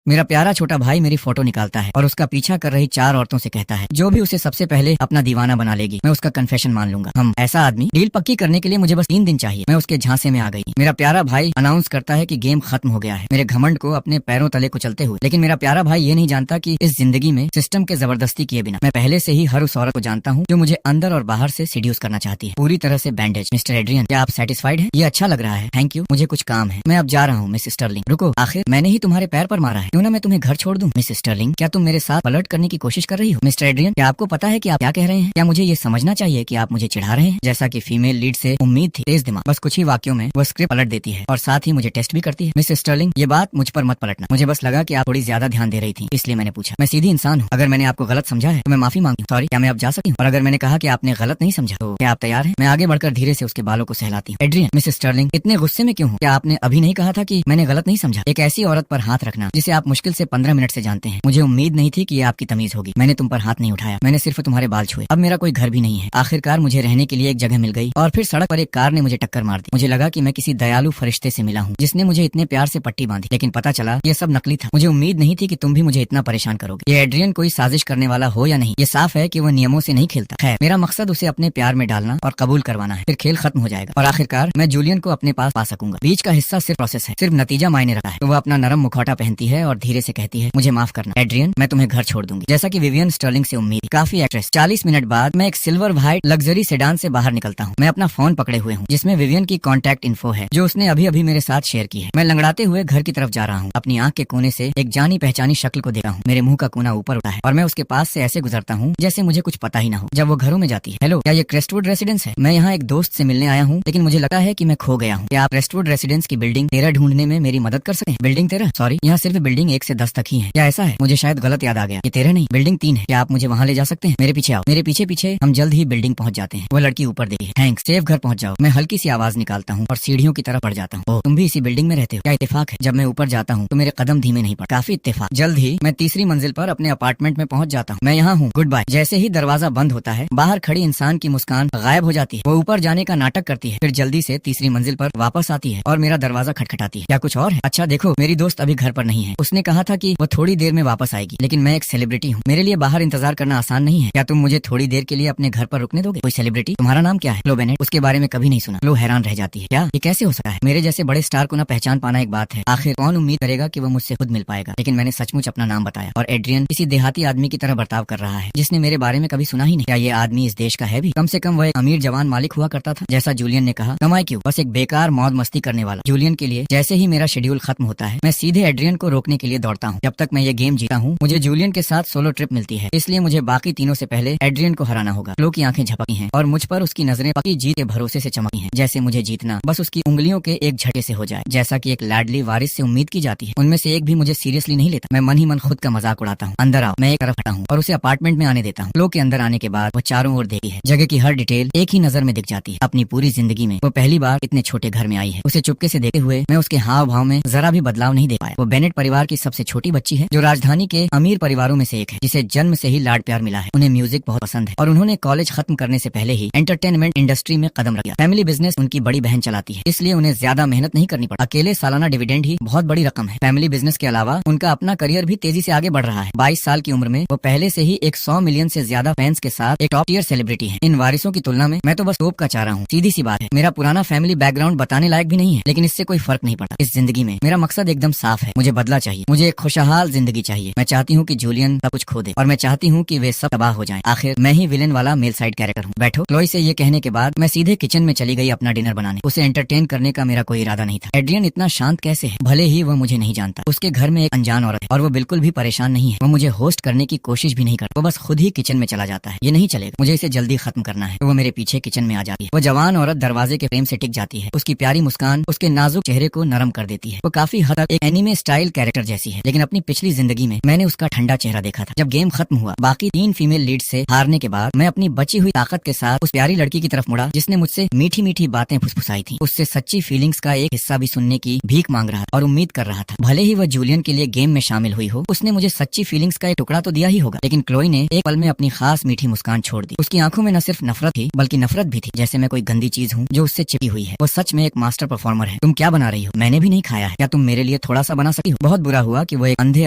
मेरा प्यारा छोटा भाई मेरी फोटो निकालता है और उसका पीछा कर रही 4 औरतों से कहता है जो भी उसे सबसे पहले अपना दीवाना बना लेगी मैं उसका कन्फेशन मान लूंगा। ऐसा आदमी डील पक्की करने के लिए मुझे बस 3 दिन चाहिए। मैं उसके झांसे में आ गई। मेरा प्यारा भाई अनाउंस करता है कि गेम खत्म हो गया है, मेरे घमंड को अपने पैरों तले कुचलते हुए। लेकिन मेरा प्यारा भाई ये नहीं जानता कि इस जिंदगी में सिस्टम के जबरदस्ती किए बिना मैं पहले से ही हर उस औरत को जानता हूँ जो मुझे अंदर और बाहर से सीड्यूस करना चाहती है, पूरी तरह से बैंडेज। मिस्टर एड्रियन, क्या आप सेटिस्फाइड हैं? ये अच्छा लग रहा है, थैंक यू। मुझे कुछ काम है, मैं अब जा रहा हूँ। मिस स्टर्लिंग, रुको, आखिर मैंने ही तुम्हारे पैर पर मारा है, क्यों ना मैं तुम्हें घर छोड़ दूं। मिस स्टर्लिंग, क्या तुम मेरे साथ पलट करने की कोशिश कर रही हो? मिस्टर एड्रियन, क्या आपको पता है कि आप क्या कह रहे हैं? क्या मुझे ये समझना चाहिए कि आप मुझे चिढ़ा रहे हैं? जैसा कि फीमेल लीड से उम्मीद थी, तेज दिमाग बस कुछ ही वाक्यों में वो स्क्रिप्ट पलट देती है और साथ ही मुझे टेस्ट भी करती है। मिस स्टर्लिंग, ये बात मुझ पर मत पलटना। मुझे बस लगा कि आप थोड़ी ज्यादा ध्यान दे रही थी, इसलिए मैंने पूछा। मैं सीधी इंसान हूँ, अगर मैंने आपको गलत समझा है तो मैं माफी मांगती हूँ। सॉरी, क्या मैं अब जा सकती हूँ? और अगर मैंने कहा कि आपने गलत नहीं समझा तो क्या आप तैयार हैं? मैं आगे बढ़कर धीरे से उसके बालों को सहलाती हूँ। एड्रियन, मिस स्टर्लिंग, इतने गुस्से में क्यों हो? क्या आपने अभी नहीं कहा था कि मैंने गलत नहीं समझा? एक ऐसी औरत पर हाथ रखना जिसे आप मुश्किल से 15 मिनट से जानते हैं, मुझे उम्मीद नहीं थी कि ये आपकी तमीज होगी। मैंने तुम पर हाथ नहीं उठाया, मैंने सिर्फ तुम्हारे बाल छुए। अब मेरा कोई घर भी नहीं है। आखिरकार मुझे रहने के लिए एक जगह मिल गई और फिर सड़क पर एक कार ने मुझे टक्कर मार दी। मुझे लगा कि मैं किसी दयालु फरिश्ते से मिला हूँ जिसने मुझे इतने प्यार से पट्टी बांधी, लेकिन पता चला ये सब नकली था। मुझे उम्मीद नहीं थी कि तुम भी मुझे इतना परेशान करोगे। ये एड्रियन कोई साजिश करने वाला हो या नहीं, ये साफ है कि वो नियमों से नहीं खेलता। खैर, मेरा मकसद उसे अपने प्यार में डालना और कबूल करवाना है, फिर खेल खत्म हो जाएगा और आखिरकार मैं जूलियन को अपने पास पा सकूंगा। बीच का हिस्सा सिर्फ प्रोसेस है, सिर्फ नतीजा मायने रखता है। तो वो अपना नरम मुखौटा पहनती है और धीरे से कहती है, मुझे माफ करना एड्रियन, मैं तुम्हें घर छोड़ दूंगी। जैसा कि विवियन स्टर्लिंग से उम्मीद, काफी एक्ट्रेस। 40 मिनट बाद मैं एक सिल्वर व्हाइट लग्जरी सेडान से बाहर निकलता हूँ। मैं अपना फोन पकड़े हुए हूँ जिसमें विवियन की कॉन्टैक्ट इन्फो है जो उसने अभी अभी मेरे साथ शेयर की है। मैं लंगड़ाते हुए घर की तरफ जा रहा हूँ। अपनी आंख के कोने से एक जानी पहचानी शक्ल को देखा हूँ। मेरे मुंह का कोना ऊपर उठा है और मैं उसके पास से ऐसे गुजरता हूँ जैसे मुझे कुछ पता ही ना हो। जब वो घरों में जाती है, हेलो, क्या ये क्रेस्टवुड रेसिडेंस है? मैं यहाँ एक दोस्त से मिलने आया हूँ, लेकिन मुझे लगता है कि मैं खो गया हूँ। क्या आप क्रेस्टवुड रेसिडेंस की बिल्डिंग 13 ढूंढने में मेरी मदद कर सकते हैं? बिल्डिंग 13? सॉरी, यहाँ सिर्फ बिल्डिंग 1 से 10 तक ही है। क्या ऐसा है? मुझे शायद गलत याद आ गया। ये 13 नहीं, बिल्डिंग 3 है। क्या आप मुझे वहाँ ले जा सकते हैं? मेरे पीछे आओ। मेरे पीछे पीछे हम जल्द ही बिल्डिंग पहुँच जाते हैं। वो लड़की ऊपर देखी है। थैंक्स, सेफ घर पहुँच जाओ। मैं हल्की सी आवाज निकालता हूँ और सीढ़ियों की तरफ बढ़ जाता हूँ। तुम भी इसी बिल्डिंग में रहते हो? क्या इत्तेफाक है? जब मैं ऊपर जाता हूँ तो मेरे कदम धीमे नहीं पड़ते। काफी इत्तेफाक। जल्द ही मैं तीसरी मंजिल पर अपने अपार्टमेंट में पहुँच जाता हूँ। मैं यहाँ हूँ, गुड बाय। जैसे ही दरवाजा बंद होता है, बाहर खड़ी इंसान की मुस्कान गायब हो जाती है। वो ऊपर जाने का नाटक करती है, फिर जल्दी से तीसरी मंजिल पर वापस आती है और मेरा दरवाजा खटखटाती है। क्या कुछ और है? अच्छा देखो, मेरी दोस्त अभी घर पर नहीं है। उसने कहा था कि वो थोड़ी देर में वापस आएगी, लेकिन मैं एक सेलिब्रिटी हूँ, मेरे लिए बाहर इंतजार करना आसान नहीं है। क्या तुम मुझे थोड़ी देर के लिए अपने घर पर रुकने दोगे? कोई सेलिब्रिटी? तुम्हारा नाम क्या है? लो बेनेट, उसके बारे में कभी नहीं सुना। लो हैरान रह जाती है, क्या ये कैसे हो सकता है? मेरे जैसे बड़े स्टार को ना पहचान पाना एक बात है, आखिर कौन उम्मीद करेगा कि वो मुझसे खुद मिल पाएगा। लेकिन मैंने सचमुच अपना नाम बताया और एड्रियन किसी देहाती आदमी की तरह बर्ताव कर रहा है जिसने मेरे बारे में कभी सुना ही नहीं। क्या ये आदमी इस देश का है भी? कम से कम वह एक अमीर जवान मालिक हुआ करता था। जैसा जूलियन ने कहा, कमाई क्यों, बस एक बेकार मौज मस्ती करने वाला। जूलियन के लिए जैसे ही मेरा शेड्यूल खत्म होता है, मैं सीधे एड्रियन को रोकने के लिए दौड़ता हूँ। जब तक मैं ये गेम जीता हूँ, मुझे जूलियन के साथ सोलो ट्रिप मिलती है, इसलिए मुझे बाकी तीनों से पहले एड्रियन को हराना होगा। क्लो की आंखें झपकी हैं और मुझ पर उसकी नजरें पक्की जीत के भरोसे से चमकी हैं, जैसे मुझे जीतना बस उसकी उंगलियों के एक झटके से हो जाए। जैसा कि एक लाडली वारिस से उम्मीद की जाती है। उनमें से एक भी मुझे सीरियसली नहीं लेता। मैं मन ही मन खुद का मजाक उड़ाता हूँ। अंदर आओ, मैं एक तरफ हटा हूँ और उसे अपार्टमेंट में आने देता हूँ। क्लो के अंदर आने के बाद वो चारों ओर देखती है। जगह की हर डिटेल एक ही नजर में दिख जाती है। अपनी पूरी जिंदगी में वो पहली बार इतने छोटे घर में आई है। उसे चुपके से देखते हुए मैं उसके हाव भाव में जरा भी बदलाव नहीं देख पाया। वो बेनेट परिवार की सबसे छोटी बच्ची है जो राजधानी के अमीर परिवारों में से एक है, जिसे जन्म से ही लाड प्यार मिला है। उन्हें म्यूजिक बहुत पसंद है और उन्होंने कॉलेज खत्म करने से पहले ही एंटरटेनमेंट इंडस्ट्री में कदम रख दिया। फैमिली बिजनेस उनकी बड़ी बहन चलाती है, इसलिए उन्हें ज्यादा मेहनत नहीं करनी पड़ती। अकेले सालाना डिविडेंड ही बहुत बड़ी रकम है। फैमिली बिजनेस के अलावा उनका अपना करियर भी तेजी से आगे बढ़ रहा है। 22 साल की उम्र में वो पहले से ही एक 100 मिलियन से ज्यादा फैंस के साथ एक टॉप टियर सेलिब्रिटी है। इन वारिसों की तुलना में मैं तो बस तोप का चाह रहा हूँ। सीधी सी बात है, मेरा पुराना फैमिली बैकग्राउंड बताने लायक भी नहीं है, लेकिन इससे कोई फर्क नहीं पड़ता। इस जिंदगी में मेरा मकसद एकदम साफ है, मुझे बदला चाहिए, मुझे एक खुशहाल जिंदगी चाहिए। मैं चाहती हूँ कि जूलियन सब कुछ खो दे और मैं चाहती हूँ कि वे सब तबाह हो जाएं। आखिर मैं ही विलेन वाला मेल साइड कैरेक्टर हूँ। बैठो। क्लोई से ये कहने के बाद मैं सीधे किचन में चली गई अपना डिनर बनाने। उसे एंटरटेन करने का मेरा कोई इरादा नहीं था। एड्रियन इतना शांत कैसे है? भले ही वो मुझे नहीं जानता, उसके घर में एक अनजान औरत है और वो बिल्कुल भी परेशान नहीं है। वो मुझे होस्ट करने की कोशिश भी नहीं करता, वो बस खुद ही किचन में चला जाता है। ये नहीं चलेगा, मुझे इसे जल्दी खत्म करना है। तो वो मेरे पीछे किचन में आ जाती है। वो जवान औरत दरवाजे के फ्रेम से टिक जाती है। उसकी प्यारी मुस्कान उसके नाजुक चेहरे को नरम कर देती है। वो काफी हद तक एक एनिमे स्टाइल कैरेक्टर जैसी है, लेकिन अपनी पिछली जिंदगी में मैंने उसका ठंडा चेहरा देखा था। जब गेम खत्म हुआ, बाकी 3 फीमेल लीड से हारने के बाद, मैं अपनी बची हुई ताकत के साथ उस प्यारी लड़की की तरफ मुड़ा जिसने मुझसे मीठी मीठी बातें फुसफुसाई थी। उससे सच्ची फीलिंग्स का एक हिस्सा भी सुनने की भीख मांग रहा था और उम्मीद कर रहा था भले ही वह जूलियन के लिए गेम में शामिल हुई हो, उसने मुझे सच्ची फीलिंग्स का एक टुकड़ा तो दिया ही होगा। लेकिन क्लोई ने एक पल में अपनी खास मीठी मुस्कान छोड़ दी। उसकी आंखों में न सिर्फ नफरत थी बल्कि नफरत भी थी, जैसे मैं कोई गंदी चीज हूँ जो उससे चिपी हुई है। वो सच में एक मास्टर परफॉर्मर है। तुम क्या बना रही हो? मैंने भी नहीं खाया है, क्या तुम मेरे लिए थोड़ा सा बना सकती हो? बहुत बुरा बुरा हुआ कि वो एक अंधे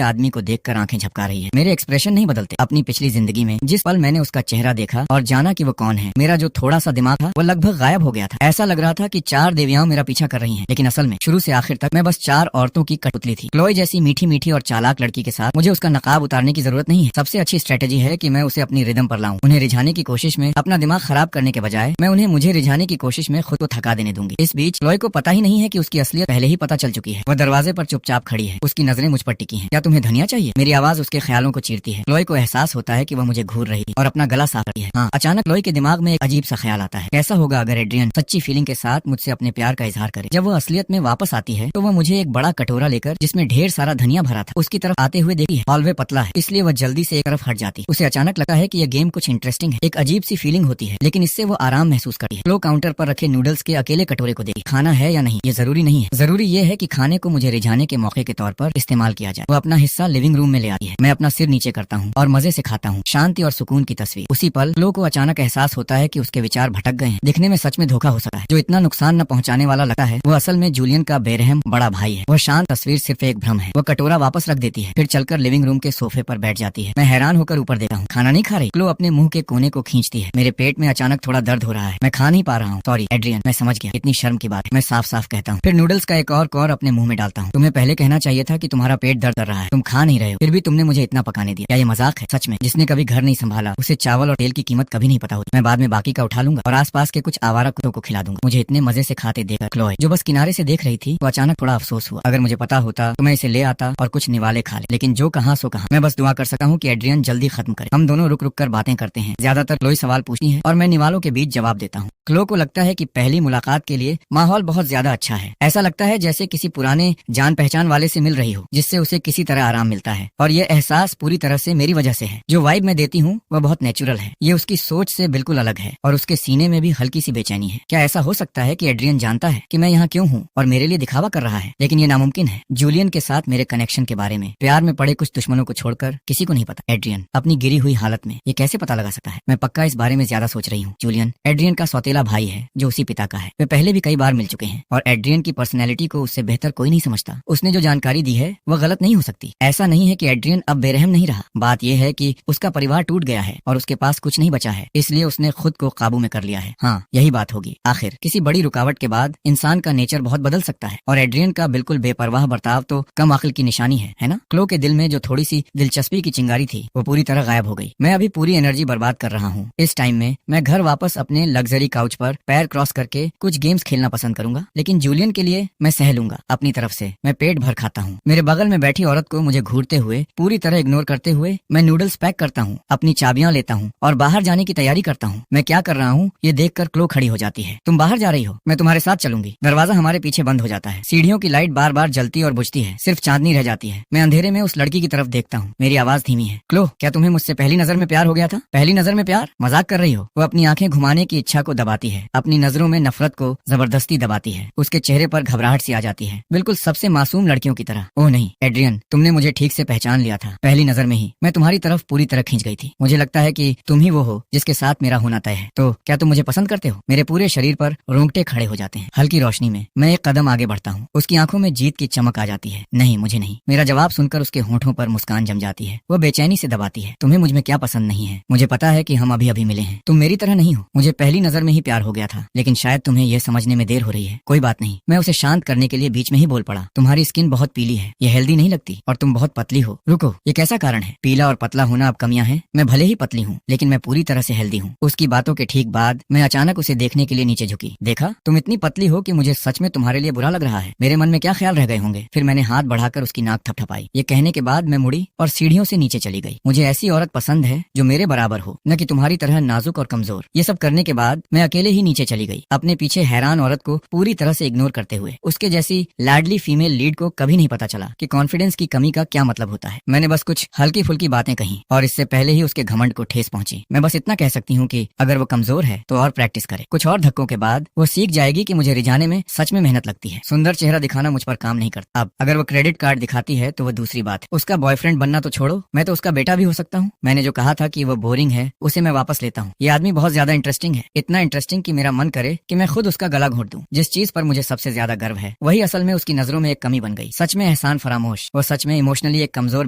आदमी को देखकर आंखें झपका रही है। मेरे एक्सप्रेशन नहीं बदलते। अपनी पिछली जिंदगी में जिस पल मैंने उसका चेहरा देखा और जाना कि वो कौन है, मेरा जो थोड़ा सा दिमाग था वो लगभग गायब हो गया था। ऐसा लग रहा था कि 4 देवियां मेरा पीछा कर रही हैं, लेकिन असल में शुरू से आखिर तक मैं बस 4 औरतों की कठपुतली थी। क्लोई जैसी मीठी मीठी और चालाक लड़की के साथ मुझे उसका नकाब उतारने की जरूरत नहीं है। सबसे अच्छी स्ट्रेटेजी है कि मैं उसे अपनी रिदम पर लाऊं। उन्हें रिझाने की कोशिश में अपना दिमाग खराब करने के बजाय मैं उन्हें मुझे रिझाने की कोशिश में खुद को थका देने दूंगी। इस बीच क्लोई को पता ही नहीं है कि उसकी असलियत पहले ही पता चल चुकी है। वह दरवाजे पर चुपचाप खड़ी है, उसकी नजरें मुझ पर टिकी हैं। क्या तुम्हें धनिया चाहिए? मेरी आवाज उसके ख्यालों को चीरती है। क्लोई को एहसास होता है कि वह मुझे घूर रही है और अपना गला साफ रही है। हाँ, अचानक क्लोई के दिमाग में एक अजीब सा ख्याल आता है। कैसा होगा अगर एड्रियन सच्ची फीलिंग के साथ मुझसे अपने प्यार का इजहार करे? जब वो असलियत में वापस आती है तो वह मुझे एक बड़ा कटोरा लेकर जिसमें ढेर सारा धनिया भरा था उसकी तरफ आते हुए देखती है। हॉलवे पतला है, इसलिए वह जल्दी से एक तरफ हट जाती है। उसे अचानक लगता है कि यह गेम कुछ इंटरेस्टिंग है। एक अजीब सी फीलिंग होती है, लेकिन इससे वो आराम महसूस करती है। क्लो काउंटर पर रखे नूडल्स के अकेले कटोरे को देखी। खाना है या नहीं ये जरूरी नहीं है, जरूरी ये है कि खाने को मुझे रिझाने के मौके के तौर पर इस्तेमाल किया जाए। वो अपना हिस्सा लिविंग रूम में ले आती है। मैं अपना सिर नीचे करता हूँ और मजे से खाता हूँ। शांति और सुकून की तस्वीर। उसी पल क्लो को अचानक एहसास होता है कि उसके विचार भटक गए हैं। दिखने में सच में धोखा हो सकता है। जो इतना नुकसान न पहुंचाने वाला लगता है वो असल में जूलियन का बेरहम बड़ा भाई है। वह शांत तस्वीर सिर्फ एक भ्रम है। वह कटोरा वापस रख देती है, फिर चलकर लिविंग रूम के सोफे पर बैठ जाती है। मैं हैरान होकर ऊपर देखता हूँ। खाना नहीं खा रही? क्लो अपने मुंह के कोने को खींचती है। मेरे पेट में अचानक थोड़ा दर्द हो रहा है, मैं खा नहीं पा रहा हूँ। सॉरी एड्रियन, मैं समझ गया, इतनी शर्म की बात है। मैं साफ साफ कहता हूँ। फिर नूडल्स का एक और कौर अपने मुंह में डालता हूँ। तुम्हें पहले कहना चाहिए था कि तुम्हारा पेट दर्द कर रहा है, तुम खा नहीं रहे हो, फिर भी तुमने मुझे इतना पकाने दिया। क्या ये मजाक है? सच में जिसने कभी घर नहीं संभाला उसे चावल और तेल की कीमत कभी नहीं पता होती। मैं बाद में बाकी का उठा लूंगा और आसपास के कुछ आवारा कुत्तों को खिला दूंगा। मुझे इतने मजे से खाते देखकर क्लोई, जो बस किनारे से देख रही थी, वो अचानक थोड़ा अफसोस हुआ। अगर मुझे पता होता तो मैं इसे ले आता और कुछ निवाले खा ले, लेकिन जो कहाँ सो कहाँ। मैं बस दुआ कर सकता हूँ कि एड्रियन जल्दी खत्म करे। हम दोनों रुक रुक कर बातें करते हैं। ज्यादातर क्लोई सवाल पूछती है और मैं निवालों के बीच जवाब देता हूँ। क्लो को लगता है कि पहली मुलाकात के लिए माहौल बहुत ज्यादा अच्छा है। ऐसा लगता है जैसे किसी पुराने जान पहचान वाले से मिल रही हो, जिससे उसे किसी तरह आराम मिलता है। और यह एहसास पूरी तरह से मेरी वजह से है। जो वाइब मैं देती हूँ वह बहुत नेचुरल है। ये उसकी सोच से बिल्कुल अलग है और उसके सीने में भी हल्की सी बेचैनी है। क्या ऐसा हो सकता है कि एड्रियन जानता है कि मैं यहाँ क्यों हूँ और मेरे लिए दिखावा कर रहा है? लेकिन ये नामुमकिन है। जूलियन के साथ मेरे कनेक्शन के बारे में, प्यार में पड़े कुछ दुश्मनों को छोड़कर किसी को नहीं पता। एड्रियन अपनी गिरी हुई हालत में ये कैसे पता लगा सकता है? मैं पक्का इस बारे में ज्यादा सोच रही हूँ। जूलियन एड्रियन का सौतेला भाई है जो उसी पिता का है। वे पहले भी कई बार मिल चुके हैं और एड्रियन की पर्सनैलिटी को उससे बेहतर कोई नहीं समझता। उसने जो जानकारी दी है वह गलत नहीं हो सकती। ऐसा नहीं है कि एड्रियन अब बेरहम नहीं रहा। बात यह है कि उसका परिवार टूट गया है और उसके पास कुछ नहीं बचा है, इसलिए उसने खुद को काबू में कर लिया है। हाँ, यही बात होगी। आखिर किसी बड़ी रुकावट के बाद इंसान का नेचर बहुत बदल सकता है और एड्रियन का बिल्कुल बेपरवाह बर्ताव तो कम अक्ल की निशानी है ना? क्लो के दिल में जो थोड़ी सी दिलचस्पी की चिंगारी थी वो पूरी तरह गायब हो गई। मैं अभी पूरी एनर्जी बर्बाद कर रहा हूँ। इस टाइम में मैं घर वापस अपने लग्जरी काउच पर पैर क्रॉस करके कुछ गेम्स खेलना पसंद करूंगा, लेकिन जूलियन के लिए मैं सह लूंगा। अपनी तरफ से मैं पेट भर खाता हूँ। मेरे बगल में बैठी औरत को मुझे घूरते हुए पूरी तरह इग्नोर करते हुए मैं नूडल्स पैक करता हूँ, अपनी चाबियां लेता हूँ और बाहर जाने की तैयारी करता हूँ। मैं क्या कर रहा हूँ ये देखकर क्लो खड़ी हो जाती है। तुम बाहर जा रही हो? मैं तुम्हारे साथ चलूंगी। दरवाजा हमारे पीछे बंद हो जाता है। सीढ़ियों की लाइट बार बार जलती और बुझती है, सिर्फ चांदनी रह जाती है। मैं अंधेरे में उस लड़की की तरफ देखता हूँ। मेरी आवाज धीमी है। क्लो, क्या तुम्हें मुझसे पहली नजर में प्यार हो गया था? पहली नजर में प्यार? मजाक कर रही हो? वो अपनी आंखें घुमाने की इच्छा को दबाती है, अपनी नजरों में नफरत को जबरदस्ती दबाती है। उसके चेहरे पर घबराहट सी आ जाती है, बिल्कुल सबसे मासूम लड़कियों की तरह। ओह नहीं एड्रियन, तुमने मुझे ठीक से पहचान लिया था। पहली नजर में ही मैं तुम्हारी तरफ पूरी तरह खींच गई थी। मुझे लगता है कि तुम ही वो हो जिसके साथ मेरा होना तय है। तो क्या तुम मुझे पसंद करते हो? मेरे पूरे शरीर पर रोंगटे खड़े हो जाते हैं। हल्की रोशनी में मैं एक कदम आगे बढ़ता हूँ। उसकी आंखों में जीत की चमक आ जाती है। नहीं, मुझे नहीं। मेरा जवाब सुनकर उसके होठों पर मुस्कान जम जाती है। वो बेचैनी से दबाती है। तुम्हें मुझ में क्या पसंद नहीं है? मुझे पता है कि हम अभी अभी मिले हैं। तुम मेरी तरह नहीं हो। मुझे पहली नजर में ही प्यार हो गया था, लेकिन शायद तुम्हें यह समझने में देर हो रही है। कोई बात नहीं। मैं उसे शांत करने के लिए बीच में ही बोल पड़ा। तुम्हारी स्किन बहुत पीली है, ये हेल्दी नहीं लगती, और तुम बहुत पतली हो। रुको, ये कैसा कारण है? पीला और पतला होना अब कमियां हैं? मैं भले ही पतली हूँ, लेकिन मैं पूरी तरह से हेल्दी हूँ। उसकी बातों के ठीक बाद मैं अचानक उसे देखने के लिए नीचे झुकी। देखा, तुम इतनी पतली हो कि मुझे सच में तुम्हारे लिए बुरा लग रहा है। मेरे मन में क्या ख्याल रह गए होंगे। फिर मैंने हाथ बढ़ाकर उसकी नाक थपथपाई। ये कहने के बाद मैं मुड़ी और सीढ़ियों से नीचे चली गई। मुझे ऐसी औरत पसंद है जो मेरे बराबर हो, न कि तुम्हारी तरह नाजुक और कमजोर। ये सब करने के बाद मैं अकेले ही नीचे चली गई, अपने पीछे हैरान औरत को पूरी तरह से इग्नोर करते हुए। उसके जैसी लाडली फीमेल लीड को कभी नहीं पता चला कि कॉन्फिडेंस की कमी का क्या मतलब होता है। मैंने बस कुछ हल्की फुल्की बातें कही और इससे पहले ही उसके घमंड को ठेस पहुंची। मैं बस इतना कह सकती हूँ कि अगर वो कमजोर है तो और प्रैक्टिस करे। कुछ और धक्कों के बाद वो सीख जाएगी कि मुझे रिझाने में सच में मेहनत लगती है। सुंदर चेहरा दिखाना मुझ पर काम नहीं करता। अब अगर वो क्रेडिट कार्ड दिखाती है तो वो दूसरी बात है। उसका बॉयफ्रेंड बनना तो छोड़ो, मैं तो उसका बेटा भी हो सकता हूँ। मैंने जो कहा था कि वो बोरिंग है उसे मैं वापस लेता हूँ। ये आदमी बहुत ज्यादा इंटरेस्टिंग है, इतना इंटरेस्टिंग कि मेरा मन करे कि मैं खुद उसका गला घोट दूं। जिस चीज पर मुझे सबसे ज्यादा गर्व है वही असल में उसकी नजरों में एक कमी बन गई। सच में एहसान फरामोश, वो सच में इमोशनली एक कमजोर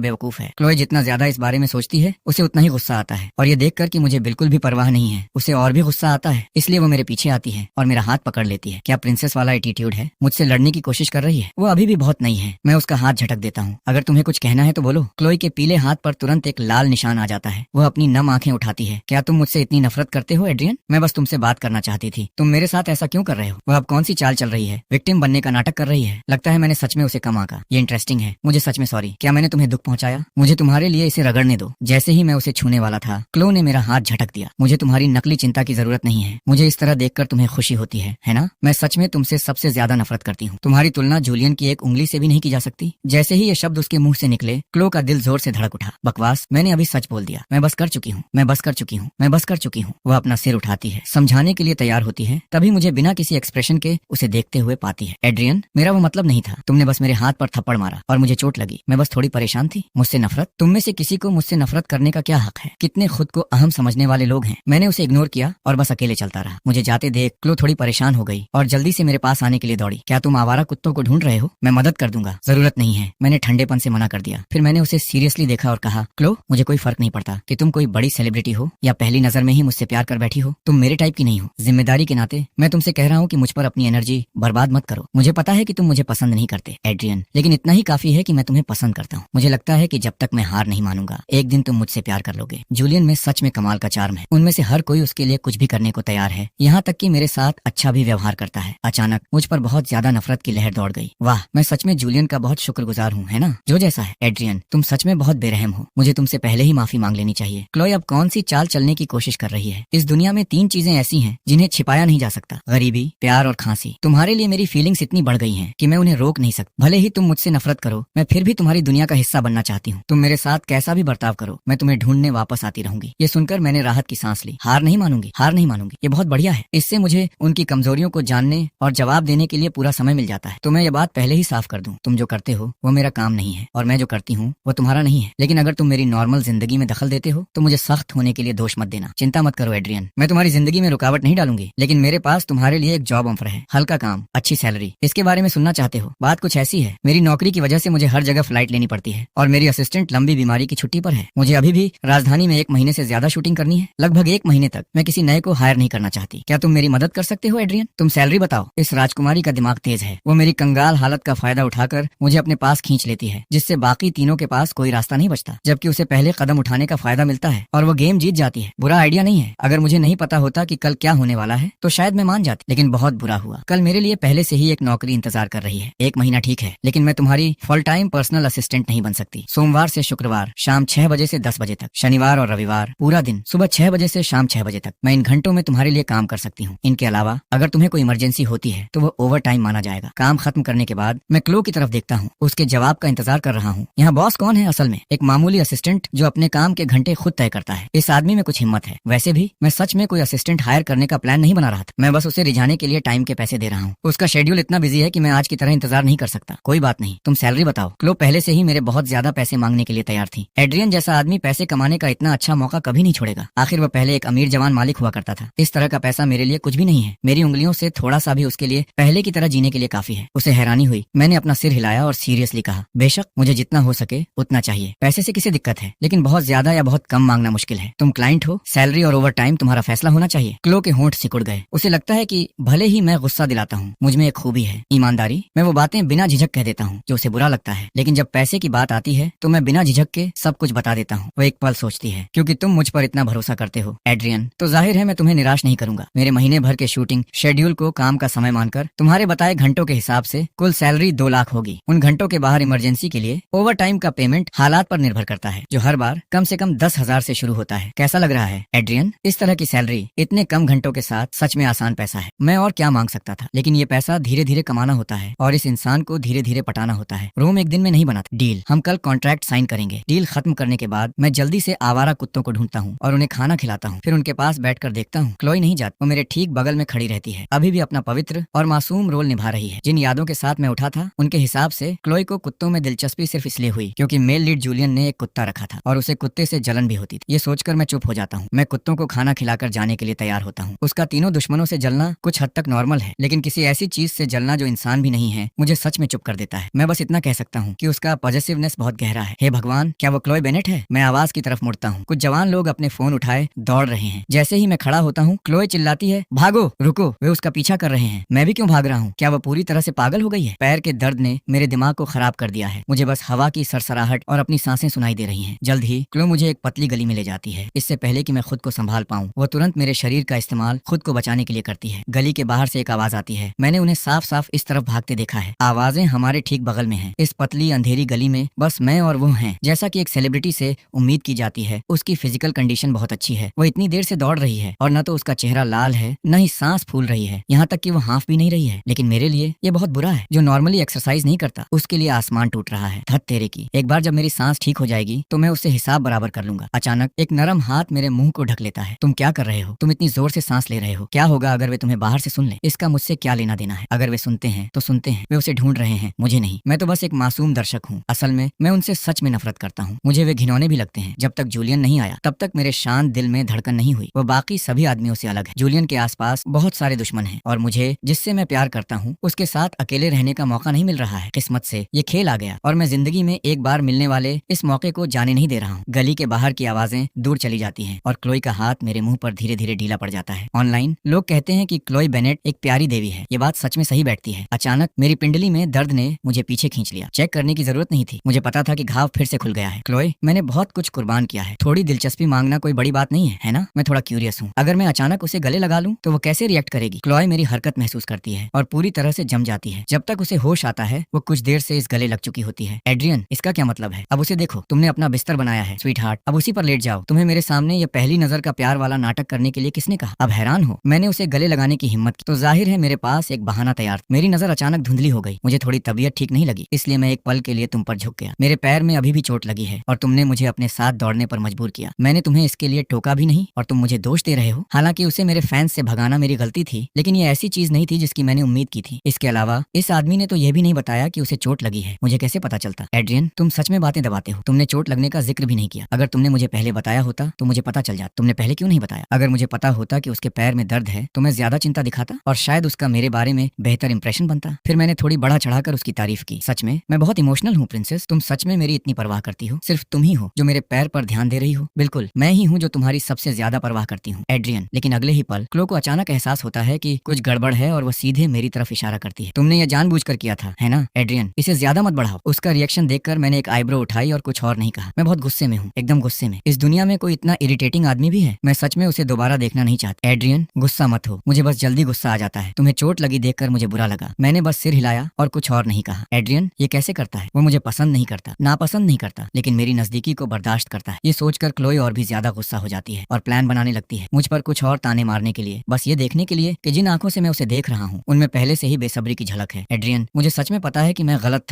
बेवकूफ है। क्लोई जितना ज्यादा इस बारे में सोचती है उसे उतना ही गुस्सा आता है, और ये देखकर कि मुझे बिल्कुल भी परवाह नहीं है उसे और भी गुस्सा आता है। इसलिए वो मेरे पीछे आती है और मेरा हाथ पकड़ लेती है। क्या प्रिंसेस वाला एटीट्यूड है, मुझसे लड़ने की कोशिश कर रही है। वो अभी भी बहुत नई है। मैं उसका हाथ झटक देता हूँ। अगर तुम्हें कुछ कहना है तो बोलो। क्लोई के पीले हाथ पर तुरंत एक लाल निशान आ जाता है। वह अपनी नम आंखें उठाती है। क्या तुम मुझसे इतनी नफरत करते हो एड्रियन? मैं बस तुमसे बात करना चाहती थी। तुम मेरे साथ ऐसा क्यों कर रहे हो? वह अब कौन सी चाल चल रही है? विक्टिम बनने का नाटक कर रही है। लगता है मैंने सच में उसे कम आंका। ये इंटरेस्टिंग है। मुझे सच में सॉरी। क्या मैंने तुम्हें दुख पहुंचाया? मुझे तुम्हारे लिए इसे रगड़ने दो। जैसे ही मैं उसे छूने वाला था क्लो ने मेरा हाथ झटक दिया। मुझे तुम्हारी नकली चिंता की जरूरत नहीं है। मुझे इस तरह देखकर तुम्हें खुशी होती है ना? मैं सच में तुमसे सबसे ज्यादा नफरत करती हूँ। तुम्हारी तुलना जूलियन की एक उंगली से भी नहीं की जा सकती। जैसे ही ये शब्द उसके मुंह से निकले क्लो का दिल जोर से धड़क उठा। बकवास, मैंने अभी सच बोल दिया। मैं बस कर चुकी हूँ। मैं बस कर चुकी हूँ। मैं बस कर चुकी हूँ। वह अपना सिर उठाती है, समझाने के लिए तैयार होती है, तभी मुझे बिना किसी एक्सप्रेशन के उसे देखते हुए पाती है। एड्रियन, मेरा वो मतलब नहीं था। तुमने बस मेरे हाथ पर थप्पड़ मारा और मुझे चोट लगी। मैं बस थोड़ी परेशान थी। मुझसे नफरत? तुम में से किसी को मुझसे नफरत करने का क्या हक है? कितने खुद को अहम समझने वाले लोग हैं। मैंने उसे इग्नोर किया और बस अकेले चलता रहा। मुझे जाते देख क्लो थोड़ी परेशान हो गई और जल्दी से मेरे पास आने के लिए दौड़ी। क्या तुम आवारा कुत्तों को ढूंढ रहे हो? मैं मदद कर दूंगा। जरूरत नहीं है, मैंने ठंडेपन से मना कर दिया। फिर मैंने उसे सीरियसली देखा और कहा, क्लो, मुझे कोई फर्क नहीं पड़ता कि तुम कोई बड़ी सेलिब्रिटी हो या पहली नजर में ही मुझसे प्यार कर बैठी हो। तुम मेरे टाइप की नहीं हो। जिम्मेदारी के नाते मैं तुमसे कह रहा हूँ कि मुझ पर अपनी एनर्जी बर्बाद मत करो। मुझे पता है कि तुम मुझे पसंद नहीं करते एड्रियन, लेकिन इतना ही काफी है कि मैं तुम्हें पसंद करता हूँ। मुझे लगता है कि जब तक मैं हार नहीं मानूंगा एक दिन तुम मुझसे प्यार कर लोगे। जूलियन में सच में कमाल का चार्म है। उनमें से हर कोई उसके लिए कुछ भी करने को तैयार है, यहाँ तक कि मेरे साथ अच्छा भी व्यवहार करता है। अचानक मुझ पर बहुत ज्यादा नफरत की लहर दौड़ गई। वाह, मैं सच में जूलियन का बहुत शुक्रगुजार हूँ, है ना? जो जैसा है। एड्रियन, तुम सच में बहुत बेरहम हो। मुझे तुमसे पहले ही माफी मांग लेनी चाहिए। क्लोई अब कौन सी चाल चलने की कोशिश कर रही है? इस दुनिया में 3 चीजें ऐसी हैं जिन्हें छिपाया नहीं जा सकता, गरीबी, प्यार और खांसी। तुम्हारे लिए मेरी फीलिंग्स इतनी बढ़ गई हैं कि मैं उन्हें रोक नहीं सकता। भले ही तुम मुझसे नफरत करो, मैं फिर भी तुम्हारी दुनिया का हिस्सा बनना चाहती हूँ। तुम मेरे साथ कैसा भी बर्ताव करो, मैं तुम्हें ढूंढने वापस आती रहूंगी। ये सुनकर मैंने राहत की सांस ली। हार नहीं मानूंगी, हार नहीं मानूंगी। ये बहुत बढ़िया है। इससे मुझे उनकी कमजोरियों को जानने और जवाब देने के लिए पूरा समय मिल जाता है। तो मैं ये बात पहले ही साफ कर दूं, तुम जो करते हो वो मेरा काम नहीं है और मैं जो करती हूँ वो तुम्हारा नहीं है। लेकिन अगर तुम मेरी नॉर्मल जिंदगी में दखल देते हो तो मुझे सख्त होने के लिए दोष मत देना। चिंता मत करो एड्रियन, मैं तुम्हारी जिंदगी में रुकावट नहीं डालूंगी। लेकिन मेरे पास तुम्हारे लिए एक जॉब ऑफर है, हल्का काम, अच्छी सैलरी। इसके बारे में सुनना चाहते हो? बात कुछ ऐसी है, मेरी नौकरी की वजह से मुझे हर जगह फ्लाइट लेनी पड़ती है और मेरी असिस्टेंट लंबी बीमारी की छुट्टी पर है। मुझे अभी भी राजधानी में 1 महीने से ज्यादा शूटिंग करनी है, लगभग 1 महीने तक। मैं किसी नए को हायर नहीं करना चाहती। क्या तुम मेरी मदद कर सकते हो एड्रियन? तुम सैलरी बताओ। इस राजकुमारी का दिमाग तेज है। वो मेरी कंगाल हालत का फायदा उठाकर मुझे अपने पास खींच लेती है, जिससे बाकी तीनों के पास कोई रास्ता नहीं बचता, जबकि उसे पहले कदम उठाने का फायदा मिलता है और वो गेम जीत जाती है। बुरा आइडिया नहीं है। अगर मुझे नहीं पता होता कि कल क्या होने वाला है तो शायद मैं मान जाती, लेकिन बहुत बुरा हुआ। कल मेरे लिए पहले से ही एक नौकरी इंतजार कर रही है। 1 महीना ठीक है, लेकिन मैं तुम्हारी फुल टाइम पर्सनल असिस्टेंट नहीं बन सकती। सोमवार से शुक्रवार शाम 6 बजे से 10 बजे तक, शनिवार और रविवार पूरा दिन सुबह 6 बजे से शाम 6 बजे तक। मैं इन घंटों में तुम्हारे लिए काम कर सकती हूँ। इनके अलावा अगर तुम्हें कोई इमरजेंसी होती है तो वो ओवर टाइम माना जाएगा। काम खत्म करने के बाद मैं क्लो की तरफ देखता हूँ, उसके जवाब का इंतजार कर रहा हूँ। यहाँ बॉस कौन है? असल में एक मामूली असिस्टेंट जो अपने काम के घंटे खुद तय करता है। इस आदमी में कुछ हिम्मत है। वैसे भी मैं सच में कोई असिस्टेंट हायर करने का प्लान नहीं बना रहा था। मैं बस उसे रिझाने के लिए टाइम के पैसे दे रहा हूँ। उसका शेड्यूल इतना बिजी है कि मैं आज की तरह इंतजार नहीं कर सकता। कोई बात नहीं, तुम सैलरी बताओ। क्लो पहले से ही मेरे बहुत ज्यादा पैसे मांगने के लिए तैयार थी। एड्रियन जैसा आदमी पैसे कमाने का इतना अच्छा मौका कभी नहीं छोड़ेगा। आखिर वह पहले एक अमीर जवान मालिक हुआ करता था। इस तरह का पैसा मेरे लिए कुछ भी नहीं है। मेरी उंगलियों से थोड़ा सा भी उसके लिए पहले की तरह जीने के लिए काफी है। उसे हैरानी हुई। मैंने अपना सिर हिलाया और सीरियसली कहा, बेशक मुझे जितना हो सके उतना चाहिए। पैसे से किसे दिक्कत है, लेकिन बहुत ज्यादा या बहुत कम मांगना मुश्किल है। तुम क्लाइंट हो, सैलरी और ओवर टाइम तुम्हारा फैसला होना चाहिए। क्लो के होंठ सिकुड़ गए। उसे लगता है कि भले ही मैं गुस्सा दिलाता हूँ, मुझ में एक खूबी है, ईमानदारी। मैं वो बातें बिना झिझक कह देता हूँ जो उसे बुरा लगता है, लेकिन जब पैसे की बात आती है तो मैं बिना झिझक के सब कुछ बता देता हूँ। वो एक पल सोचती है, क्योंकि तुम मुझ पर इतना भरोसा करते हो एड्रियन, तो जाहिर है मैं तुम्हें निराश नहीं करूंगा। मेरे महीने भर के शूटिंग शेड्यूल को काम का समय मानकर तुम्हारे बताए घंटों के हिसाब से कुल सैलरी 2 लाख होगी। उन घंटों के बाहर इमरजेंसी के लिए ओवर टाइम का पेमेंट हालात पर निर्भर करता है, जो हर बार कम से कम 10,000 से शुरू होता है। कैसा लग रहा है एड्रियन? इस तरह की सैलरी इतने कम घंटों के साथ सच में आसान पैसा है। मैं और क्या मांग सकता था, लेकिन ये पैसा धीरे धीरे कमाना होता है और इस इंसान को धीरे धीरे पटाना होता है। रोम एक दिन में नहीं बना था। डील, हम कल कॉन्ट्रैक्ट साइन करेंगे। डील खत्म करने के बाद मैं जल्दी से आवारा कुत्तों को ढूंढता हूँ और उन्हें खाना खिलाता हूँ। फिर उनके पास बैठकर देखता हूँ क्लोई नहीं जाती। वो मेरे ठीक बगल में खड़ी रहती है, अभी भी अपना पवित्र और मासूम रोल निभा रही है। जिन यादों के साथ मैं उठा था उनके हिसाब से क्लोई को कुत्तों में दिलचस्पी सिर्फ इसलिए हुई क्योंकि मेल लीड जूलियन ने एक कुत्ता रखा था और उसे कुत्ते से जलन भी होती थी। ये सोचकर मैं चुप हो जाता हूँ। मैं कुत्तों को खाना खिलाकर जाने के लिए तैयार होता हूँ। करता हूँ। उसका तीनों दुश्मनों से जलना कुछ हद तक नॉर्मल है, लेकिन किसी ऐसी चीज से जलना जो इंसान भी नहीं है मुझे सच में चुप कर देता है। मैं बस इतना कह सकता हूँ कि उसका पॉजिटिवनेस बहुत गहरा है। हे भगवान, क्या वो क्लोए बेनेट है? मैं आवाज की तरफ मुड़ता हूँ। कुछ जवान लोग अपने फोन उठाए दौड़ रहे हैं। जैसे ही मैं खड़ा होता हूँ, क्लोए चिल्लाती है, भागो, रुको, वे उसका पीछा कर रहे हैं। मैं भी क्यों भाग रहा हूँ? क्या वो पूरी तरह से पागल हो गई है? पैर के दर्द ने मेरे दिमाग को खराब कर दिया है। मुझे बस हवा की सरसराहट और अपनी सांसें सुनाई दे रही हैं। जल्द ही क्लो मुझे एक पतली गली में ले जाती है। इससे पहले कि मैं खुद को संभाल पाऊं, वो तुरंत मेरे शरीर का इस्तेमाल खुद को बचाने के लिए करती है। गली के बाहर से एक आवाज आती है। मैंने उन्हें साफ साफ इस तरफ भागते देखा है। आवाजें हमारे ठीक बगल में हैं। इस पतली अंधेरी गली में बस मैं और वो हैं। जैसा कि एक सेलिब्रिटी से उम्मीद की जाती है, उसकी फिजिकल कंडीशन बहुत अच्छी है। वो इतनी देर से दौड़ रही है और न तो उसका चेहरा लाल है, न ही सांस फूल रही है, यहाँ तक कि वो हाँफ भी नहीं रही है। लेकिन मेरे लिए ये बहुत बुरा है। जो नॉर्मली एक्सरसाइज नहीं करता, उसके लिए आसमान टूट रहा है। धत तेरे की। एक बार जब मेरी सांस ठीक हो जाएगी तो मैं उससे हिसाब बराबर कर लूंगा। अचानक एक नरम हाथ मेरे मुंह को ढक लेता है। तुम क्या कर रहे हो? तुम इतनी जोर से सांस ले रहे हो। क्या होगा अगर वे तुम्हें बाहर से सुन ले? इसका मुझसे क्या लेना देना है? अगर वे सुनते हैं तो सुनते हैं। वे उसे ढूंढ रहे हैं, मुझे नहीं। मैं तो बस एक मासूम दर्शक हूँ। असल में मैं उनसे सच में नफरत करता हूँ। मुझे वे घिनौने भी लगते हैं। जब तक जूलियन नहीं आया तब तक मेरे शांत दिल में धड़कन नहीं हुई। वो बाकी सभी आदमियों से अलग है। जूलियन के आसपास बहुत सारे दुश्मन हैं और मुझे जिससे मैं प्यार करता हूँ उसके साथ अकेले रहने का मौका नहीं मिल रहा है। किस्मत से ये खेल आ गया और मैं जिंदगी में एक बार मिलने वाले इस मौके को जाने नहीं दे रहा हूँ। गली के बाहर की आवाजें दूर चली जाती हैं और क्लोई का हाथ मेरे मुंह पर धीरे धीरे ढीला पड़ जाता है। ऑनलाइन लोग कहते हैं कि क्लोई बेनेट एक प्यारी देवी है। ये बात सच में सही बैठती है। अचानक मेरी पिंडली में दर्द ने मुझे पीछे खींच लिया। चेक करने की जरूरत नहीं थी। मुझे पता था कि घाव फिर से खुल गया है। क्लोई, मैंने बहुत कुछ कुर्बान किया है। थोड़ी दिलचस्पी मांगना कोई बड़ी बात नहीं है ना? मैं थोड़ा क्यूरियस हूँ। अगर मैं अचानक उसे गले लगा लूं तो वो कैसे रिएक्ट करेगी? क्लोई मेरी हरकत महसूस करती है और पूरी तरह से जम जाती है। जब तक उसे होश आता है वो कुछ देर से इस गले लग चुकी होती है। एड्रियन, इसका क्या मतलब है? अब उसे देखो, तुमने अपना बिस्तर बनाया है स्वीट हार्ट, अब उसी पर लेट जाओ। तुम्हें मेरे सामने ये पहली नजर का प्यार वाला नाटक करने के लिए किसने कहा? अब हैरान हो मैंने उसे गले लगाने की हिम्मत की तो जाहिर है मेरे पास एक बहाना तैयार। मेरी नजर अचानक धुंधली हो गई। मुझे थोड़ी तबीयत ठीक नहीं लगी, इसलिए मैं एक पल के लिए तुम पर झुक गया। मेरे पैर में अभी भी चोट लगी है और तुमने मुझे अपने साथ दौड़ने पर मजबूर किया। मैंने तुम्हें इसके लिए टोका भी नहीं और तुम मुझे दोष दे रहे हो। हालांकि उसे मेरे फैंस से भगाना मेरी गलती थी, लेकिन ये ऐसी चीज नहीं थी जिसकी मैंने उम्मीद की थी। इसके अलावा इस आदमी ने तो यह भी नहीं बताया कि उसे चोट लगी है। मुझे कैसे पता चलता? एड्रियन, तुम सच में बातें दबाते हो। तुमने चोट लगने का जिक्र भी नहीं किया। अगर तुमने मुझे पहले बताया होता तो मुझे पता चल जाता। तुमने पहले क्यों नहीं बताया? अगर मुझे पता होता कि उसके पैर में दर्द है तो मैं ज्यादा चिंता दिखाता और शायद उसका मेरे बारे में बेहतर इंप्रेशन बनता। फिर मैंने थोड़ी बढ़ा चढ़ाकर उसकी तारीफ की। सच में मैं बहुत इमोशनल हूँ प्रिंसेस। तुम सच में मेरी इतनी परवाह करती हो? सिर्फ तुम ही हो जो मेरे पैर पर ध्यान दे रही हो। बिल्कुल मैं ही हूँ जो तुम्हारी सबसे ज्यादा परवाह करती हूँ एड्रियन। लेकिन अगले ही पल क्लो को अचानक एहसास होता है कि कुछ गड़बड़ है और वो सीधे मेरी तरफ इशारा करती है। तुमने ये जानबूझकर किया था, है ना एड्रियन? इसे ज्यादा मत बढ़ाओ। उसका रिएक्शन देखकर मैंने एक आईब्रो उठाई और कुछ और नहीं कहा। मैं बहुत गुस्से में हूँ, एकदम गुस्से में। इस दुनिया में कोई इतना इरिटेटिंग आदमी भी है? मैं सच में उसे दोबारा देखना नहीं चाहती। एड्रियन, गुस्सा मत हो। मुझे बस जल्दी गुस्सा आ जाता है। तुम्हें चोट लगी देखकर मुझे बुरा लगा। मैंने बस सिर हिलाया और कुछ और नहीं कहा। एड्रियन, ये कैसे करता है? वो मुझे पसंद नहीं करता, नापसंद नहीं करता, लेकिन मेरी नजदीकी को बर्दाश्त करता है। ये सोचकर क्लोई और भी ज्यादा गुस्सा हो जाती है और प्लान बनाने लगती है मुझ पर कुछ और ताने मारने के लिए, बस ये देखने के लिए कि जिन आंखों से मैं उसे देख रहा हूँ उनमें पहले से ही बेसब्री की झलक है। एड्रियन, मुझे सच में पता है कि मैं गलत